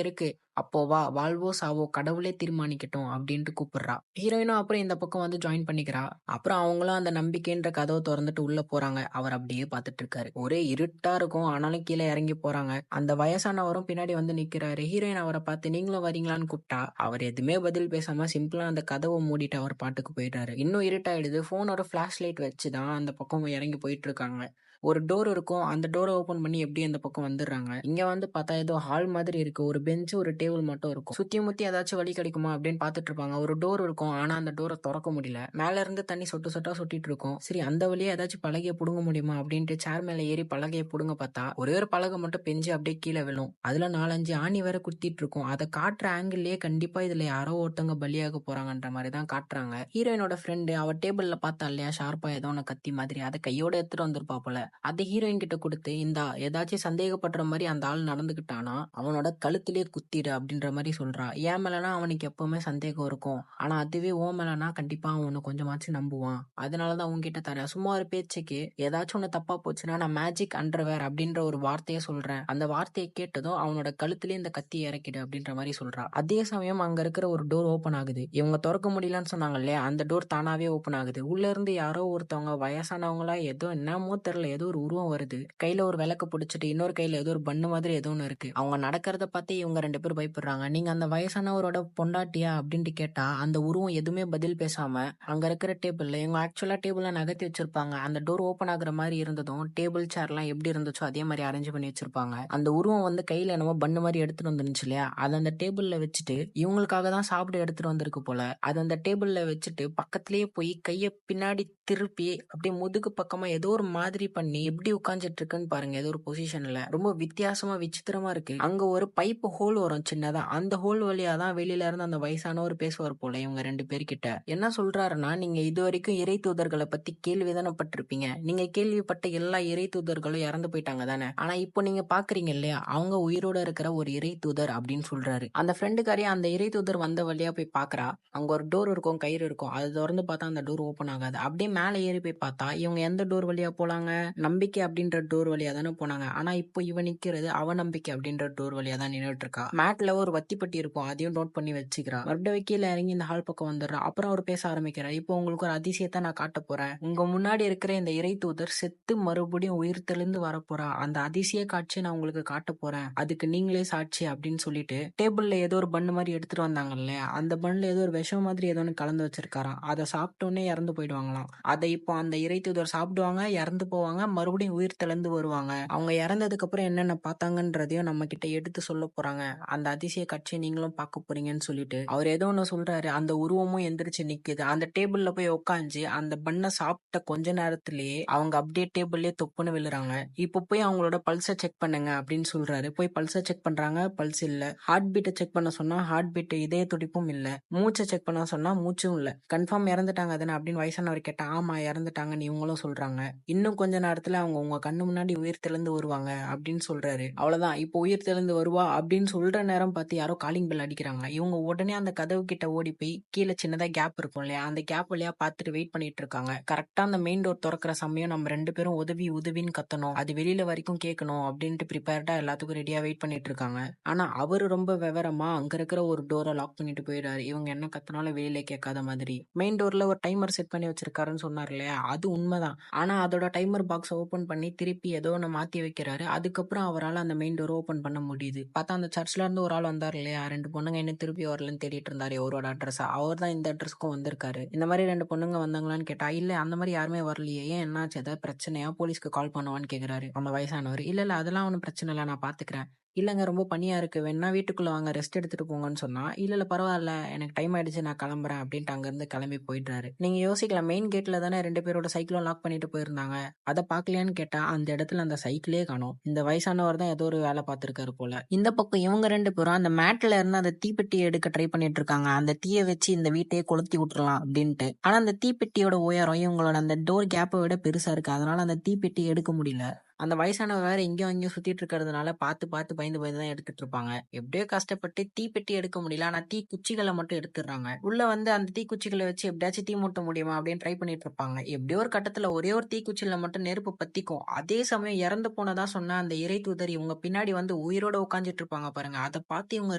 இருக்கு. அப்போ வா வாழ்வோ சாவோ கடவுளே தீர்மானிக்கட்டும் அப்படின்ட்டு கூப்பிடுறா. ஹீரோயினும் அப்புறம் இந்த பக்கம் வந்து ஜாயின் பண்ணிக்கிறா. அப்புறம் அவங்களும் அந்த நம்பிக்கைன்ற கதவை திறந்துட்டு உள்ள போறாங்க. அவர் அப்படியே பார்த்துட்டு இருக்காரு. ஒரே இருட்டா இருக்கும். ஆனாலும் கீழே இறங்கி போறாங்க. அந்த வயசானவரும் பின்னாடி வந்து நிக்கிறாரு. ஹீரோயின் அவரை பார்த்து நீங்களும் வரீங்களான்னு கூப்பிட்டா, அவர் எதுவுமே பதில் பேசாம சிம்பிளா அந்த கதவை மூடிட்டு அவர் பாட்டுக்கு போயிட்டாரு. இன்னும் இருட்டாயிடுது. போனோட பிளாஷ் லைட் வச்சு தான் அந்த பக்கம் இறங்கி போயிட்டு இருக்காங்க. ஒரு டோர் இருக்கும். அந்த டோர ஓப்பன் பண்ணி எப்படி அந்த பக்கம் வந்துடுறாங்க. இங்க வந்து பார்த்தா ஏதோ ஹால் மாதிரி இருக்கு. ஒரு பெஞ்ச், ஒரு டேபிள் மட்டும் இருக்கும். சுத்தி முத்தி ஏதாச்சும் வழி கிடைக்குமா அப்படின்னு பார்த்துட்டு இருப்பாங்க. ஒரு டோர் இருக்கும். ஆனா அந்த டோர தொறக்க முடியல. மேல இருந்து தண்ணி சொட்டு சொட்டா சொட்டிட்டு இருக்கும். சரி அந்த வழியா ஏதாச்சும் பலகைய புடுங்க முடியுமா அப்படின்ட்டு சேர் மேல ஏறி பலகைய புடுங்க பார்த்தா, ஒரே ஒரு பலகை மட்டும் பெஞ்சு அப்படியே கீழ விழும். அதுல 4, 5 ஆணி வேற குத்திட்டு இருக்கும். அத காட்டுற ஆங்கிள்லயே கண்டிப்பா இதுல யாரோ ஒருத்தவங்க பலியாக போறாங்கன்ற மாதிரி தான் காட்டுறாங்க. ஹீரோயினோட ஃப்ரெண்டு அவ டேபிள்ல பார்த்தா இல்லையா ஷார்ப்பா ஏதோ ஒண்ணு கத்தி மாதிரி, அத கையோட எடுத்துட்டு வந்திருப்பா போல. அத ஹீரோயின் கிட்ட குடுத்து, "இந்தா ஏதாச்சும் சந்தேகப்படுற மாரி அந்த ஆள் நடந்துக்கிட்டானா, அவனோட கழுத்திலேயே குத்திரு" அப்படின்ற மாரி சொல்றா. என் மேலனா அவனுக்கு எப்பவுமே சந்தேகம் இருக்கும். ஆனா அதுவே உன் மேலனா கண்டிப்பா அவன் உன்ன கொஞ்சமாச்சும் நம்புவான். அதனால தான் உன்கிட்ட தரேன். சும்மா ஒரு பேச்சுக்கு ஏதாச்சும் ஒண்ணு தப்பா போச்சுன்னா, நான் மேஜிக் அண்டர்வேர் அப்படின்ற ஒரு வார்த்தைய சொல்றேன். அந்த வார்த்தைய கேட்டதும் அவனோட கழுத்திலேயே இந்த கத்திய இறக்கிடு அப்படின்ற மாரி சொல்றா. அதே சமயம் அங்க இருக்கிற ஒரு டோர் ஓப்பன் ஆகுது. இவங்க தொறக்க முடியலன்னு சொன்னாங்க இல்லையா, அந்த டோர் தானாவே ஓப்பன் ஆகுது. உள்ள இருந்து யாரோ ஒருத்தவங்க வயசானவங்களா ஏதோ என்னமோ தெரியல. ஏதோ ஒரு உருவம் வருது. கையில ஒரு விளக்க புடிச்சுட்டு இன்னொரு கையில ஏதோ ஒரு பன்னு மாதிரி ஏதோ ஒண்ணு இருக்கு. அவங்க நடக்கிறத பார்த்து இவங்க 2 பேரும் பயப்படுறாங்க. "நீங்க அந்த வயசானவரோட பொண்டாட்டியா?" அப்படின்ட்டு கேட்டா, அந்த உருவம் எதுவுமே பதில் பேசாம அங்க இருக்கிற டேபிள்ல இவங்க ஆக்சுவலா டேபிள்ல நகர்த்தி வச்சிருப்பாங்க. அந்த டோர் ஓப்பன் ஆகுற மாரி இருந்ததும் டேபிள் சேர்லாம் எப்படி இருந்துச்சோ அதே மாரி அரேஞ்ச் பண்ணி வச்சிருப்பாங்க. அந்த உருவம் வந்து கையில என்னமோ பன்னு மாரி எடுத்துட்டு வந்துருந்துச்சு இல்லையா, அத அந்த டேபிள்ல வச்சுட்டு இவங்களுக்காக தான் சாப்பிட எடுத்துட்டு வந்திருக்கு போல. அத அந்த டேபிள்ல வச்சுட்டு பக்கத்திலேயே போய் கைய பின்னாடி திருப்பி அப்படியே முதுகு பக்கமா ஏதோ ஒரு மாதிரி பண்ணி எப்படி உட்கார்ந்துட்டு இருக்குன்னு பாருங்க. ஏதோ ஒரு பொசிஷன்ல ரொம்ப வித்தியாசமா விசித்திரமா இருக்கு. அங்க ஒரு பைப் ஹோல் வரும் சின்னதா. அந்த ஹோல் வழியா தான் வெளியில இருந்து அந்த வயசானவர் பேசுவார் போல இவங்க 2 பேர்கிட்ட. என்ன சொல்றாருன்னா, நீங்க இதுவரைக்கும் இறை தூதர்களை பத்தி கேள்விதானே பட்டிருப்பீங்க. நீங்க கேள்விப்பட்ட எல்லா இறை தூதர்களும் இறந்து போயிட்டாங்க தானே. ஆனா இப்போ நீங்க பாக்குறீங்க இல்லையா, அவங்க உயிரோட இருக்கிற ஒரு இறை தூதர் அப்படின்னு சொல்றாரு. அந்த ஃப்ரெண்டுக்காரியா அந்த இறை தூதர் வந்த வழியா போய் பாக்குறா. அங்க ஒரு டோர் இருக்கும், கயிறு இருக்கும். அது திறந்து பார்த்தா அந்த டோர் ஓப்பன் ஆகாது. அப்படியே மேல ஏறி போய் பார்த்தா இவங்க எந்த டோர் வழியா போலாங்க, நம்பிக்கை அப்படின்ற டோர் வழியா தானே போனாங்க. ஆனா இப்போ இவ நிக்கிறது அவநம்பிக்கை அப்படின்ற டோர் வழியா தான் நின்னுட்டு இருக்கா. மேட்ல ஒரு வத்திப்பட்டி இருக்கும். அதையும் நோட் பண்ணி வச்சுக்கிறா. மறுபடியும் கீழே இறங்கி இந்த ஹால் பக்கம் வந்துடுறா. அப்புறம் அவர் பேச ஆரம்பிக்கிறார். இப்போ உங்களுக்கு ஒரு அதிசயத்தை நான் காட்ட போறேன். உங்க முன்னாடி இருக்கிற இந்த இறை தூதர் செத்து மறுபடியும் உயிர் தெளிந்து வரப்போறா. அந்த அதிசய காட்சியை நான் உங்களுக்கு காட்ட போறேன். அதுக்கு நீங்களே சாட்சி அப்படின்னு சொல்லிட்டு டேபிள்ல ஏதோ ஒரு பண்ணு மாதிரி எடுத்துட்டு வந்தாங்க இல்லையா, அந்த பண்ணுல ஏதோ ஒரு விஷம் மாதிரி ஏதோ ஒன்று கலந்து வச்சிருக்காராம். அதை சாப்பிட்ட உடனே இறந்து போயிடுவாங்களாம். அதை இப்போ அந்த இறை தூதர் சாப்பிடுவாங்க, இறந்து போவாங்க, மறுபடியும் உயிர் தெளிந்து வருவாங்க. அவங்க இறந்ததுக்கு அப்புறம் என்னென்ன பார்த்தாங்கன்றதையும் நம்ம கிட்ட எடுத்து சொல்ல போறாங்க. அந்த அதிசய காட்சியை நீங்களும் பார்க்க போறீங்கன்னு சொல்லிட்டு அவர் ஏதோ ஒன்று சொல்றாரு. அந்த உருவமும் எந்திரிச்சு நிக்குது. அந்த டேபிள்ல போய் உட்காந்து அந்த பண்ணை சாப்பிட்ட கொஞ்ச நேரத்திலேயே அவங்க அப்படியே டேபிள்லயே தொப்புன்னு விழுறாங்க. இப்போ போய் அவங்களோட பல்ஸை செக் பண்ணுங்க அப்படின்னு சொல்றாரு. போய் பல்ஸை செக் பண்றாங்க. பல்ஸ் இல்ல. ஹார்ட் பீட்டை செக் பண்ண சொன்னா ஹார்ட் பீட், இதய துடிப்பும் இல்ல. மூச்சை செக் பண்ண சொன்னா மூச்சும் இல்ல. கன்ஃபார்ம் இறந்துட்டாங்க தானே அப்படின்னு வயசானவர் கேட்டா, ஆமா இறந்துட்டாங்கன்னு இவங்களும் சொல்றாங்க. இன்னும் கொஞ்ச நேரத்துல அவங்க உங்க கண்ணு முன்னாடி உயிர் தெளிந்து வருவாங்க அப்படின்னு சொல்றாரு. அவ்வளவுதான். இப்போ உயிர் தெளிந்து வருவா அப்படின்னு சொல்ற நேரம் பார்த்து யாரோ காலிங் பெல் அடிக்கிறாங்க. இவங்க உடனே அந்த கதவு கிட்ட ஓடி போய் கீழே சின்னதா கேப் இருக்கும் இல்லையா, அந்த கேப் வழியா பார்த்துட்டு வெயிட் பண்ணிட்டு இருக்காங்க. கரெக்டா அந்த மெயின் டோர் திறக்கிற சமயம் நம்ம 2 பேரும் உதவி உதவின்னு கத்தணும், அது வெளியில வரைக்கும் கேட்கணும் அப்படின்ட்டு ப்ரிப்பேர்டா எல்லாத்துக்கும் ரெடியா வெயிட் பண்ணிட்டு இருக்காங்க. ஆனா அவரு ரொம்ப விவரமா அங்க இருக்கிற ஒரு டோரை லாக் பண்ணிட்டு போயிடுறாரு. இவங்க என்ன கத்தினாலும் வெளியில கேட்காத மாதிரி. மெயின் டோர்ல ஒரு டைமர் செட் பண்ணி வச்சிருக்காருன்னு சொன்னார் இல்லையா, அது உண்மைதான். ஆனா அதோட டைமர் பாக்ஸ் ஓபன் பண்ணி திருப்பி ஏதோ ஒன்று மாத்தி வைக்கிறாரு. அதுக்கப்புறம் அவரால் அந்த மெயின் டோர் ஓபன் பண்ண முடியுது. பார்த்தா அந்த சர்ச்ல இருந்து ஒரு ஆள் வந்தார் இல்லையா, 2 பொண்ணுங்க என்ன திருப்பி வரலன்னு தேடிட்டு இருந்தாரு அவரோட அட்ரஸா. அவர் தான் இந்த அட்ரஸ்க்கும் வந்திருக்காரு. இந்த மாதிரி 2 பொண்ணுங்க வந்தாங்களான்னு கேட்டா, இல்ல அந்த மாதிரி யாருமே வரலையே, ஏன் என்னாச்சு, ஏதாவது பிரச்சனையா, போலீஸ்க்கு கால் பண்ணுவான்னு கேக்குறாரு அந்த வயசானவர். இல்ல இல்ல அதெல்லாம் ஒன்றும் பிரச்சனை இல்லை, நான் பாத்துக்கிறேன். இல்லங்க ரொம்ப பனியா இருக்கு. வேணா வீட்டுக்குள்ள வாங்க ரெஸ்ட் எடுத்துட்டு போங்கன்னு சொன்னா, இல்ல பரவால்ல. எனக்கு டைம் ஆயிடுச்சு. நான் கிளம்புறேன் அப்டின்ட்டு அங்கருந்து கிளம்பி போயிடுறாரு. நீங்க யோசிக்கலாம் மெயின் கேட்ல தானே 2 பேரோட சைக்கிளும் லாக் பண்ணிட்டு போயிருந்தாங்க. அத பார்க்கலையான்னு கேட்டா, அந்த இடத்துல அந்த சைக்கிளே காணோம். இந்த வயசானவர் தான் ஏதோ ஒரு வேல பார்த்துருக்காரு போல. இந்த பக்கம் இவங்க 2 பேரும் அந்த மேட்ல இருந்து அந்த தீப்பெட்டிய எடுக்க ட்ரை பண்ணிட்டு இருக்காங்க. அந்த தீய வச்சு இந்த வீட்டையே கொளுத்தி விட்டுறலாம் அப்டின்ட்டு. ஆனா அந்த தீப்பெட்டியோட உயரம் இவங்களோட அந்த டோர் கேப்ப விட பெருசா இருக்கு. அதனால அந்த தீப்பெட்டிய எடுக்க முடியல. அந்த வயசானவர் வேற இங்கேயும் அங்கேயும் சுத்திட்டு இருக்கிறதுனால பார்த்து பயந்து பயந்து தான் எடுத்துட்டு இருப்பாங்க. எப்படியோ கஷ்டப்பட்டு தீப்பெட்டி எடுக்க முடியல. ஆனா தீக்குச்சிகள மட்டும் எடுத்துடுறாங்க. உள்ள வந்து அந்த தீக்குச்சிகள வச்சு எப்படியாச்சும் தீ மூட்ட முடியுமா அப்படின்னு ட்ரை பண்ணிட்டு இருப்பாங்க. எப்படியோ ஒரு கட்டத்துல ஒரே ஒரு தீக்குச்சில மட்டும் நெருப்பு பத்திக்கும். அதே சமயம் இறந்து போனதா சொன்ன அந்த இறை தூதர் இவங்க பின்னாடி வந்து உயிரோட உட்கார்ந்துட்டு இருப்பாங்க பாருங்க. அத பார்த்து இவங்க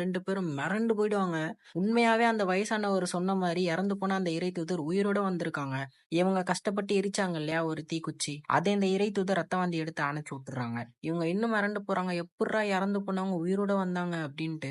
2 பேரும் மிரண்டு போயிடுவாங்க. உண்மையாவே அந்த வயசானவர் சொன்ன மாரி இறந்து போன அந்த இறை தூதர் உயிரோட வந்திருக்காங்க. இவங்க கஷ்டப்பட்டு எரிச்சாங்க இல்லையா ஒரு தீக்குச்சி. அத இந்த இறை தூதர் ரத்தம் வாந்தி எடுத்து அணைச்சு விட்டுறாங்க. இவங்க இன்னும் மிரண்டு போறாங்க. எப்புட்றா இறந்து போனவங்க உயிரோட வந்தாங்க அப்படின்ட்டு.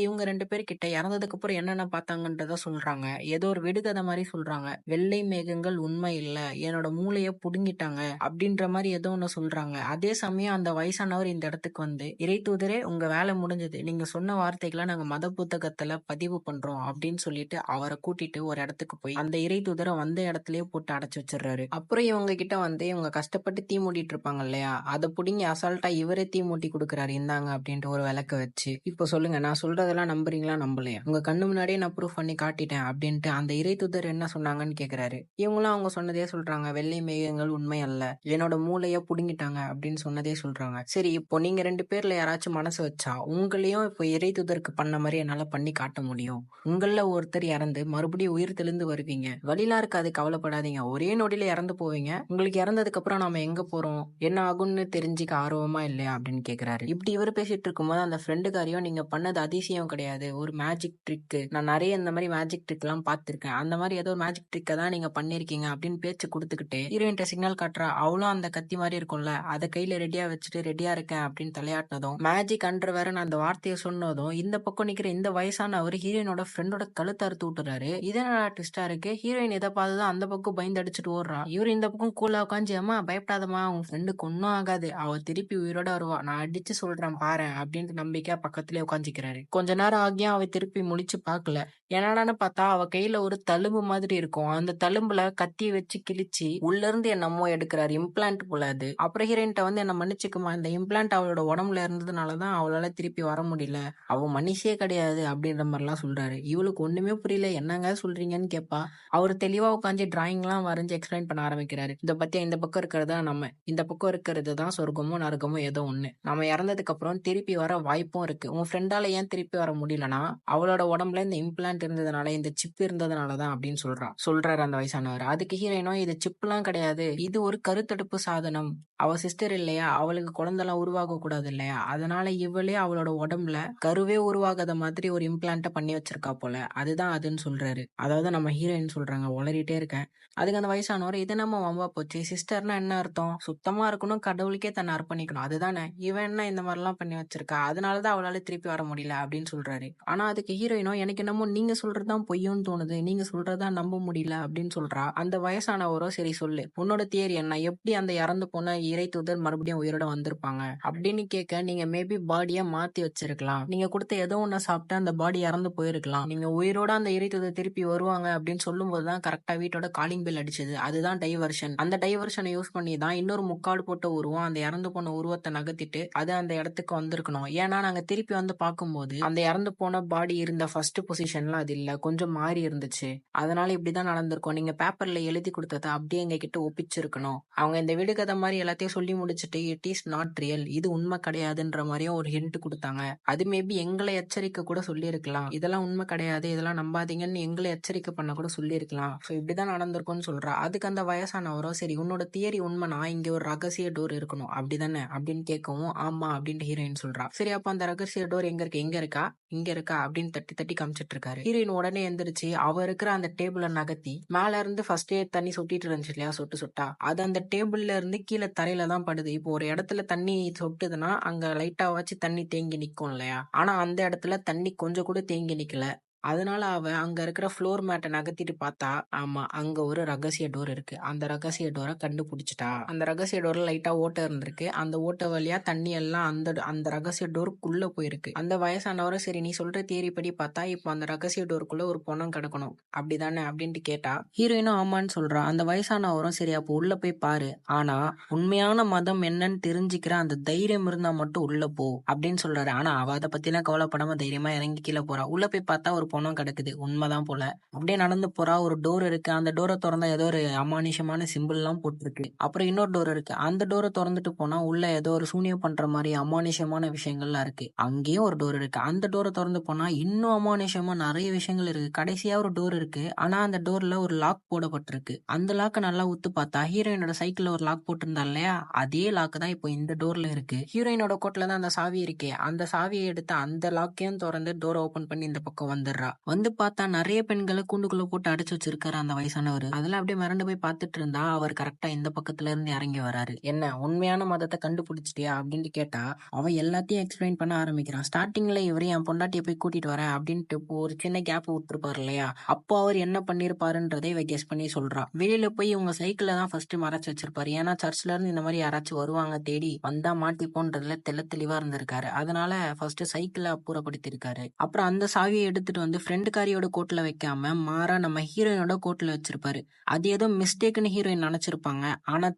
இவங்க 2 பேர்கிட்ட இறந்ததுக்கு அப்புறம் என்னென்ன பார்த்தாங்கன்றத சொல்றாங்க. ஏதோ ஒரு விடுகதை மாரி சொல்றாங்க. வெள்ளை மேகங்கள் உண்மை இல்ல. என்னோட மூளைய புடுங்கிட்டாங்க அப்படின்ற மாரி ஏதோ ஒண்ணு சொல்றாங்க. அதே சமயம் அந்த வயசானவர் இந்த இடத்துக்கு வந்து, இறை தூதரே உங்க வேலை முடிஞ்சது. நீங்க சொன்ன வார்த்தைகள நாங்க மத புத்தகத்துல பதிவு பண்றோம் அப்படின்னு சொல்லிட்டு அவர கூட்டிட்டு ஒரு இடத்துக்கு போய் அந்த இறை தூதர வந்த இடத்திலேயே போட்டு அடைச்சு வச்சிடுறாரு. அப்புறம் இவங்க கிட்ட வந்து இவங்க கஷ்டப்பட்டு தீ மூட்டிட்டு இருப்பாங்க இல்லையா? அத புடுங்கி அசால்ட்டா இவரே தீ மூட்டி குடுக்குறாரு. இந்தாங்க அப்படின்ட்டு ஒரு விளக்க வச்சு. இப்போ சொல்லுங்க நான் சொல்றதெல்லாம் நம்புறீங்களா? நம்பலையா? உங்க கண்ணு முன்னாடியே நான் ப்ரூஃப் பண்ணி காட்டிட்டேன் அப்படின்ட்டு அந்த இறை தூதர் என்ன சொன்னாங்கன்னு கேக்குறாரு. இவங்களும் அவங்க சொன்னதே சொல்றாங்க. வெள்ளை மேகங்கள் உண்மை அல்ல. என்னோட மூளைய புடுங்கிட்டாங்க அப்படின்னு சொன்னதே சொல்றாங்க. சரி இப்போ நீங்க 2 பேர்ல யாராச்சும் மனசு வச்சா உங்களையும் இப்போ இறை தூதருக்கு பண்ண மாதிரி என்னால பண்ணி காட்ட முடியும். உங்கள ஒருத்தர் இறந்து மறுபடியும் உயிர் தெளிந்து வருவீங்க. வழிலாம் இருக்காது கவலைப்படாதீங்க. ஒரே நொடியில இறந்து போவீங்க. உங்களுக்கு இறந்ததுக்கு அப்புறம் நாம எங்க போறோம்? என்ன ஆகும்னு தெரிஞ்சுக்க ஆர்வமா இல்லையா? அப்படின்னு கேக்குறாரு. இப்படி இவர் பேசிட்டு இருக்கும்போது அந்த ஃப்ரெண்டுக்காரியும் நீங்க பண்ணது அதிசயம் கிடையாது. ஒரு மேஜிக் ட்ரிக். நான் நிறைய இந்த மாதிரி மேஜிக் ட்ரிக் எல்லாம் பார்த்திருக்கேன். அந்த மாதிரி ஏதோ ஒரு மேஜிக் ட்ரிக்கை தான் நீங்க பண்ணிருக்கீங்க அப்படின்னு பேச்சு கொடுத்துக்கிட்டு ஹீரோயின்ட்ட சிக்னல் காட்டுறா. அவளும் அந்த கத்தி மாதிரி இருக்கும்ல அதை கையில ரெடியா வச்சுட்டு ரெடியா இருக்கேன் அப்படின்னு தலையாட்டினதும் மேஜிக் அண்டர் வேற நான் அந்த வார்த்தையை சொன்னதும் இந்த பக்கம் நிக்கிற இந்த வயசான அவர் ஹீரோயினோட ஃப்ரெண்டோட கழுத்தை அறுத்து விட்டுறாரு. இது என்ன ட்விஸ்டா இருக்கு? ஹீரோயின் இதை பார்த்துதான் அந்த பக்கம் பயந்து அடிச்சுட்டு ஓடுறா. இவர் இந்த பக்கம் கூலா உட்காந்து அம்மா பயப்படாதம்மா உன் ஃப்ரெண்டுக்கு ஒன்னும் ஆகாது. அவ திருப்பி உயிரோட வருவா. நான் அடிச்சு சொல்றேன் பாரு அப்படின்ட்டு நம்பிக்கையா பக்கத்துலயே உட்காந்துக்கிறாரு. கொஞ்ச நேரம் ஆகியும் அவ திருப்பி முழிச்சு பார்க்கல. என்னடான்னு பார்த்தா அவ கையில ஒரு தழும்பு மாதிரி இருக்கும். அந்த தழும்புல கத்திய வச்சு கிழிச்சு உள்ள இருந்து என்னமோ எடுக்கிறாரு. இம்ப்ளான்ட் போல அது. அப்புறம் ஹீரோயின்ட்ட வந்து என்ன மன்னிச்சுக்குமா, இந்த இம்ப்ளான்ட் அவளோட உடம்புல இருந்ததுனாலதான் அவளால திருப்பி வர முடியல. அவ மனுஷியே கிடையாது அப்படின்ற மாதிரிலாம் சொல்றாரு. இவளுக்கு ஒண்ணுமே புரியல. என்னங்க சொல்றீங்கன்னு கேட்பா. அவர் தெளிவா உட்காந்து டிராயிங் எல்லாம் வரைஞ்சு எக்ஸ்பிளைன் பண்ண ஆரம்பிக்கிறாரு. இந்த பத்தியா இந்த பக்கம் இருக்கிறதா நம்ம, இந்த பக்கம் இருக்கிறது தான் சொர்க்கமோ நரகமோ ஏதோ ஒண்ணு. நம்ம இறந்ததுக்கு அப்புறம் திருப்பி வர வாய்ப்பும் இருக்கு. உன் ஃப்ரெண்டால ஏன் திருப்பி வர முடியலன்னா அவளோட உடம்புல இந்த இம்ப்ளான்ட் இருந்ததுனால, இந்த சிப் இருந்ததுனாலதான் அப்படின்னு சொல்றாரு அந்த வயசானவர். அதுக்கு ஹீரோயினும் இது சிப் எல்லாம் கிடையாது. இது ஒரு கருத்தடுப்பு சாதனம். அவ சிஸ்டர் இல்லையா, அவளுக்கு குழந்தைலாம் உருவாக கூடாது இல்லையா, அதனால இவளே அவளோட உடம்புல கருவே உருவாகாத மாதிரி ஒரு இம்ப்ளான்ட்ட பண்ணி வச்சிருக்கா போல. அதுதான் அதுன்னு சொல்றாரு. அதாவது நம்ம ஹீரோயின் சொல்றாங்க. உளறிட்டே இருக்கேன். அதுக்கு அந்த வயசானவர் இது நம்ம வம்பா போச்சு. சிஸ்டர்னா என்ன அர்த்தம்? சுத்தமா இருக்கணும், கடவுளுக்கே தன்னை அர்ப்பணிக்கணும் அதுதானே. இவன் என்ன இந்த மாதிரி எல்லாம் பண்ணி வச்சிருக்கா, அதனாலதான் அவளால திருப்பி வர முடியல அப்படின்னு சொல்றாரு. ஆனா அதுக்கு ஹீரோயினும் எனக்கு என்னமோ நீங்க சொல்றதுதான் பொய்யோன்னு தோணுது, நீங்க சொல்றதா நம்ப முடியல அப்படின்னு சொல்றா. அந்த வயசானவரோ சரி சொல்லு உன்னோட தியரி என்ன, எப்படி அந்த இறந்து போன இறை தூதர் மறுபடியும் உயிரோட வந்திருப்பாங்க அப்படின்னு கேட்க, நீங்க மேபி பாடிய மாத்தி வச்சிருக்கலாம். நீங்க கொடுத்த ஏதோ ஒண்ணு சாப்பிட்டு அந்த பாடி இறந்து போயிருக்கலாம். நீங்க உயிரோட அந்த இறை தூதர் திருப்பி வருவாங்க அப்படின்னு சொல்லும் போதுதான் கரெக்டா வீட்டோட காலிங் பெல் அடிச்சது. அதுதான் டைவர்ஷன். அந்த டைவர்ஷனை யூஸ் பண்ணி தான் இன்னொரு முக்காடு போட்ட உருவம் அந்த இறந்து போன உருவத்தை நகர்த்திட்டு அது அந்த இடத்துக்கு வந்திருக்கணும். ஏன்னா நாங்க திருப்பி வந்து பார்க்கும்போது அந்த இறந்து போன பாடி இருந்த ஃபர்ஸ்ட் பொசிஷன்ல அது இல்ல, கொஞ்சம் மாறி இருந்துச்சு. அதனால இப்படிதான் நடந்திருக்கும். நீங்க பேப்பர்ல எழுதி கொடுத்ததை அப்படியே எங்க கிட்ட ஒப்பிச்சிருக்கணும். அவங்க இந்த விடுகதை மாதிரி எல்லாத்தையும் சொல்லி முடிச்சுட்டு இட் இஸ் நாட் ரியல், இது உண்மை கிடையாதுன்ற மாதிரியும் ஒரு ஹிண்ட் கொடுத்தாங்க. அது மேபி எங்களை எச்சரிக்கை கூட சொல்லியிருக்கலாம். இதெல்லாம் உண்மை கிடையாது, இதெல்லாம் நம்பாதீங்கன்னு எங்களை எச்சரிக்கை பண்ண கூட சொல்லியிருக்கலாம். ஸோ இப்படிதான் நடந்திருக்கும்னு சொல்றா. அதுக்கு அந்த வயசானவரோ சரி உன்னோட தியரி உண்மைனா இங்க ஒரு ரகசிய டோர் இருக்கணும் அப்படிதானே அப்படின்னு கேட்கவும் ஆமா அப்படின்ட்டு ஹீரோயின் சொல்றா. சரி அப்ப அந்த ரகசிய டோர் எங்க இருக்கு, எங்க இருக்கா, இங்க இருக்கா அப்படின்னு தட்டி தட்டி காமிச்சிட்டு இருக்காரு. ஹீரோயின் உடனே எந்திரிச்சு அவ இருக்கிற அந்த டேபிள நகர்த்தி மேல இருந்து ஃபர்ஸ்ட் தண்ணி சொட்டிட்டு இருந்துச்சு இல்லையா, சொட்டு சொட்டா அது அந்த டேபிள்ல இருந்து கீழே தரையில தான் படுது. இப்போ ஒரு இடத்துல தண்ணி சொட்டுதுன்னா அங்க லைட்டா வச்சு தண்ணி தேங்கி நிக்கும் இல்லையா, ஆனா அந்த இடத்துல தண்ணி கொஞ்சம் கூட தேங்கி நிக்கல. அதனால அவ அங்க இருக்கிற ஃப்ளோர் மேட்ட நகர்த்திட்டு பார்த்தா, ஆமா அங்க ஒரு ரகசிய டோர் இருக்கு. அந்த ரகசிய டோர கண்டுபிடிச்சுட்டா. அந்த ரகசிய டோர்ல லைட்டா ஓட்டை இருந்திருக்கு. அந்த ஓட்டை வழியா தண்ணி எல்லாம் அந்த ரகசிய டோருக்குள்ள போயிருக்கு. அந்த வயசானவரும் சரி நீ சொல்ற தியரி படி பார்த்தா, இப்போ அந்த ரகசிய டோருக்குள்ள ஒரு பொணம் கிடக்கணும். அப்படிதானே அப்படின்ட்டு கேட்டா, ஹீரோயினும் ஆமான்னு சொல்றா. அந்த வயசானவரும் சரி அப்போ உள்ள போய் பாரு. ஆனா உண்மையான மதம் என்னன்னு தெரிஞ்சுக்கிற அந்த தைரியம் இருந்தா மட்டும் உள்ள போ அப்படின்னு சொல்றாரு. ஆனா அவ அத பத்திலாம் கவலைப்படாம தைரியமா இறங்கி கீழ போறா. உள்ள போய் பார்த்தா ஒரு பொணம் கிடக்குது. உண்மைதான் போல. அப்படியே நடந்து போறா. ஒரு டோர் இருக்கு. அந்த டோர தொறந்தா ஏதோ ஒரு அமானுஷ்யமான சிம்பிள்லாம் போட்டிருக்கு. அப்புறம் இன்னொரு டோர் இருக்கு. அந்த டோர தொறந்துட்டு போனா உள்ள ஏதோ ஒரு சூனியம் பண்ற மாதிரி அமானுஷ்யமான விஷயங்கள்லாம் இருக்கு. அங்கேயும் ஒரு டோர் இருக்கு. அந்த டோர தொறந்து போனா இன்னும் அமானுஷ்யமா நிறைய விஷயங்கள் இருக்கு. கடைசியா ஒரு டோர் இருக்கு. ஆனா அந்த டோர்ல ஒரு லாக் போடப்பட்டிருக்கு. அந்த லாக்க நல்லா உத்து பார்த்தா ஹீரோயினோட சைக்கிள்ல ஒரு லாக் போட்டிருந்தா இல்லையா, அதே லாக் தான் இப்போ இந்த டோர்ல இருக்கு. ஹீரோயினோட கோட்ல தான் அந்த சாவி இருக்கே. அந்த சாவியை எடுத்து அந்த லாக்கையும் திறந்து டோர் ஓபன் பண்ணி இந்த பக்கம் வந்துடுறா. வந்து பார்த்தா நிறைய பெண்களை கூண்டுக்குள்ள போட்டு அடைச்சு வச்சிருக்காரு அந்த வயசானவர். அதெல்லாம் அப்படியே மிரண்டு போய் பார்த்துட்டு இருந்தா அவர் கரெக்டா இந்த பக்கத்துல இருந்து இறங்கி வராரு. என்ன உண்மையான மதத்தை கண்டுபிடிச்சிட்டியா அப்படின்னு கேட்டா அவன் எல்லாத்தையும் எக்ஸ்பிளைன் பண்ண ஆரம்பிக்கிறான். ஸ்டார்டிங்ல இவரு என் பொண்டாட்டியை போய் கூட்டிட்டு வரேன் அப்படின்ட்டு ஒரு சின்ன கேப் விட்டுருப்பாரு இல்லையா, அப்போ அவர் என்ன பண்ணிருப்பாருன்றதை இவ கெஸ் பண்ணி சொல்றா. வெளியில போய் இவங்க சைக்கிள தான் ஃபர்ஸ்ட் மறைச்சு வச்சிருப்பாரு. ஏன்னா சர்ச்ல இருந்து இந்த மாதிரி யாராச்சும் வருவாங்க தேடி வந்தா மாட்டிப்போன்றதுல தெளிவா இருந்திருக்காரு. அதனால ஃபர்ஸ்ட் சைக்கிள அப்புறப்படுத்திருக்காரு. அப்புறம் அந்த சாவியை எடுத்துட்டு வந்து ஃப்ரெண்டு காரியோட கோட்ல வைக்காம மாறா நம்ம ஹீரோயினோட கோட்ல வச்சிருப்பாரு. அது ஏதோ மிஸ்டேக்னு ஹீரோயின் நினைச்சிருப்பாங்க. ஆனா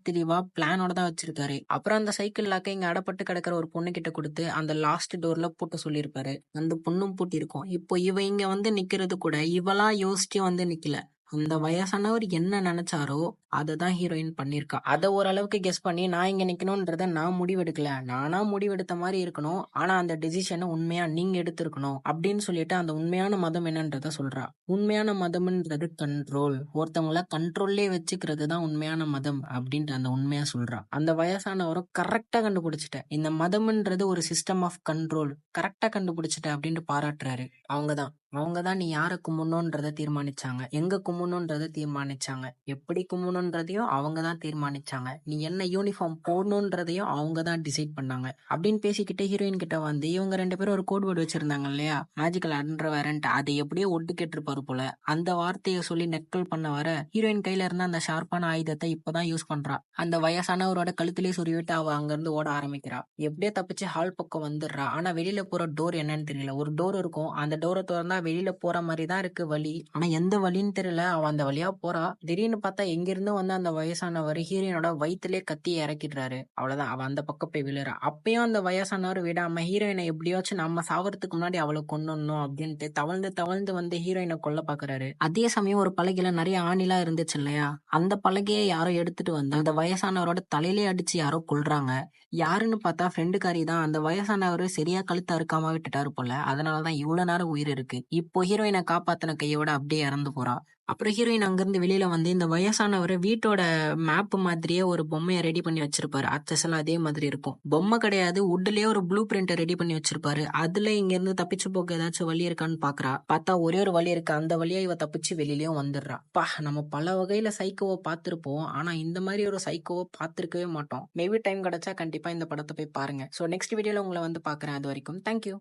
தெளிவா பிளானோட தான் வச்சிருக்காரு. அப்புறம் அந்த சைக்கிள் லாக்க இங்க அடப்பட்டு கிடக்கிற ஒரு பொண்ணு கிட்ட கொடுத்து அந்த லாஸ்ட் டோர்ல பூட்ட சொல்லியிருப்பாரு. அந்த பொண்ணும் பூட்டி இருக்கும். இப்போ இவ இங்க வந்து நிக்கிறது கூட இவளா யோசிச்சு வந்து நிக்கல. அந்த வயசானவர் என்ன நினைச்சாரோ அததான் ஹீரோயின் பண்ணிருக்கா. அத ஓரளவுக்கு கெஸ் பண்ணி நான் இங்க நிக்கணும்ன்றத நான் முடிவெடுக்கல. நானா முடிவெடுத்த மாதிரி இருக்கணும். ஆனா அந்த டெசிஷனை உண்மையா நீங்க எடுத்திருக்கணும் அப்படின்னு சொல்லிட்டு அந்த உண்மையான மதம் என்னன்றத சொல்றா. உண்மையான மதம்ன்றது கண்ட்ரோல். ஒருத்தவங்கள கண்ட்ரோல்லே வச்சுக்கிறது தான் உண்மையான மதம் அப்படின்ட்டு அந்த உண்மையா சொல்றா. அந்த வயசானவரும் கரெக்டா கண்டுபிடிச்சிட்டேன். இந்த மதம்ன்றது ஒரு சிஸ்டம் ஆஃப் கண்ட்ரோல். கரெக்டா கண்டுபிடிச்சிட்டேன் அப்படின்னு பாராட்டுறாரு. அவங்க தான் நீ யாரை கும்பிடணுன்றத தீர்மானிச்சாங்க. எங்க கும்பிடணுன்றத தீர்மானிச்சாங்க. எப்படி கும்பிடணுன்றதையும் அவங்க தான் தீர்மானிச்சாங்க. நீ என்ன யூனிஃபார்ம் போடணுன்றதையும் அவங்க தான் டிசைட் பண்ணாங்க. அப்படின்னு பேசிக்கிட்டே ஹீரோயின் கிட்ட வந்து இவங்க 2 பேரும் ஒரு கோட் வேர்டு வச்சிருந்தாங்க இல்லையா, மேஜிக்கல் அண்டர்வேர்ன்ட்டு, அதை எப்படியோ ஒட்டு கேட்டிருப்பாரு போல. அந்த வார்த்தையை சொல்லி நெக்கல் பண்ண வர ஹீரோயின் கையில இருந்த அந்த ஷார்ப்பான ஆயுதத்தை இப்பதான் யூஸ் பண்றா. அந்த வயசானவரோட கழுத்திலேயே சொருவிட்டு அவ அங்கிருந்து ஓட ஆரம்பிக்கிறா. எப்படியோ தப்பிச்சு ஹால் பக்கம் வந்துடுறா. ஆனா வெளியில போற டோர் என்னன்னு தெரியல. ஒரு டோர் இருக்கும். அந்த டோரை திறந்தா வெளியில போற மாதிரி தான் இருக்கு வழி. ஆனா எந்த வழின்னு தெரியல. அவ அந்த வழியா போறா. திடீர்னு பார்த்தா எங்கிருந்து வந்து அந்த வயசானவர் ஹீரோயினோட வயித்திலே கத்தி இறக்கிடுறாரு. அவ்வளவுதான், அவ அந்த பக்கம் போய் விழுறா. அப்பயும் அந்த வயசானவர் விடாம ஹீரோயினை எப்படியாச்சும் நம்ம சாவறதுக்கு முன்னாடி அவளை கொன்னணும் அப்படின்ட்டு தவழ்ந்து தவழ்ந்து வந்து ஹீரோயினை கொல்ல பாக்குறாரு. அதே சமயம் ஒரு பலகையில நிறைய ஆணிலாம் இருந்துச்சு இல்லையா, அந்த பலகையை யாரோ எடுத்துட்டு வந்து அந்த வயசானவரோட தலையிலே அடிச்சு யாரோ கொல்றாங்க. யாருன்னு பார்த்தா ஃப்ரெண்டுக்காரி தான். அந்த வயசானவரு சரியா கழுத்து அறுக்காம விட்டுட்டாரு போல. அதனாலதான் இவ்வளவு நேரம் உயிர் இருக்கு. இப்போ ஹீரோயினை காப்பாத்தின கையோட அப்படியே இறந்து போறா. அப்புறம் ஹீரோயின் அங்கிருந்து வெளியில வந்து இந்த வயசானவர் வீட்டோட மேப் மாதிரியே ஒரு பொம்மையை ரெடி பண்ணி வச்சிருப்பாரு. அச்சசலாம் அதே மாதிரி இருக்கும். பொம்மை கிடையாது, வுட்லயே ஒரு ப்ளூ பிரிண்ட் ரெடி பண்ணி வச்சிருப்பாரு. அதுல இங்க இருந்து தப்பிச்சு போக ஏதாச்சும் வழி இருக்கான்னு பாக்குறா. பார்த்தா ஒரே ஒரு வழி இருக்கு. அந்த வழியா இவ தப்பிச்சு வெளியிலயும் வந்துடுறா. நம்ம பல வகையில சைக்கோவை பார்த்திருப்போம். ஆனா இந்த மாதிரி ஒரு சைக்கோவை பார்த்திருக்கவே மாட்டோம். மேபி டைம் கிடைச்சா கண்டிப்பா இந்த படத்தை போய் பாருங்க. சோ நெக்ஸ்ட் வீடியோல உங்களை வந்து பாக்குறேன். அது வரைக்கும் தேங்க்யூ.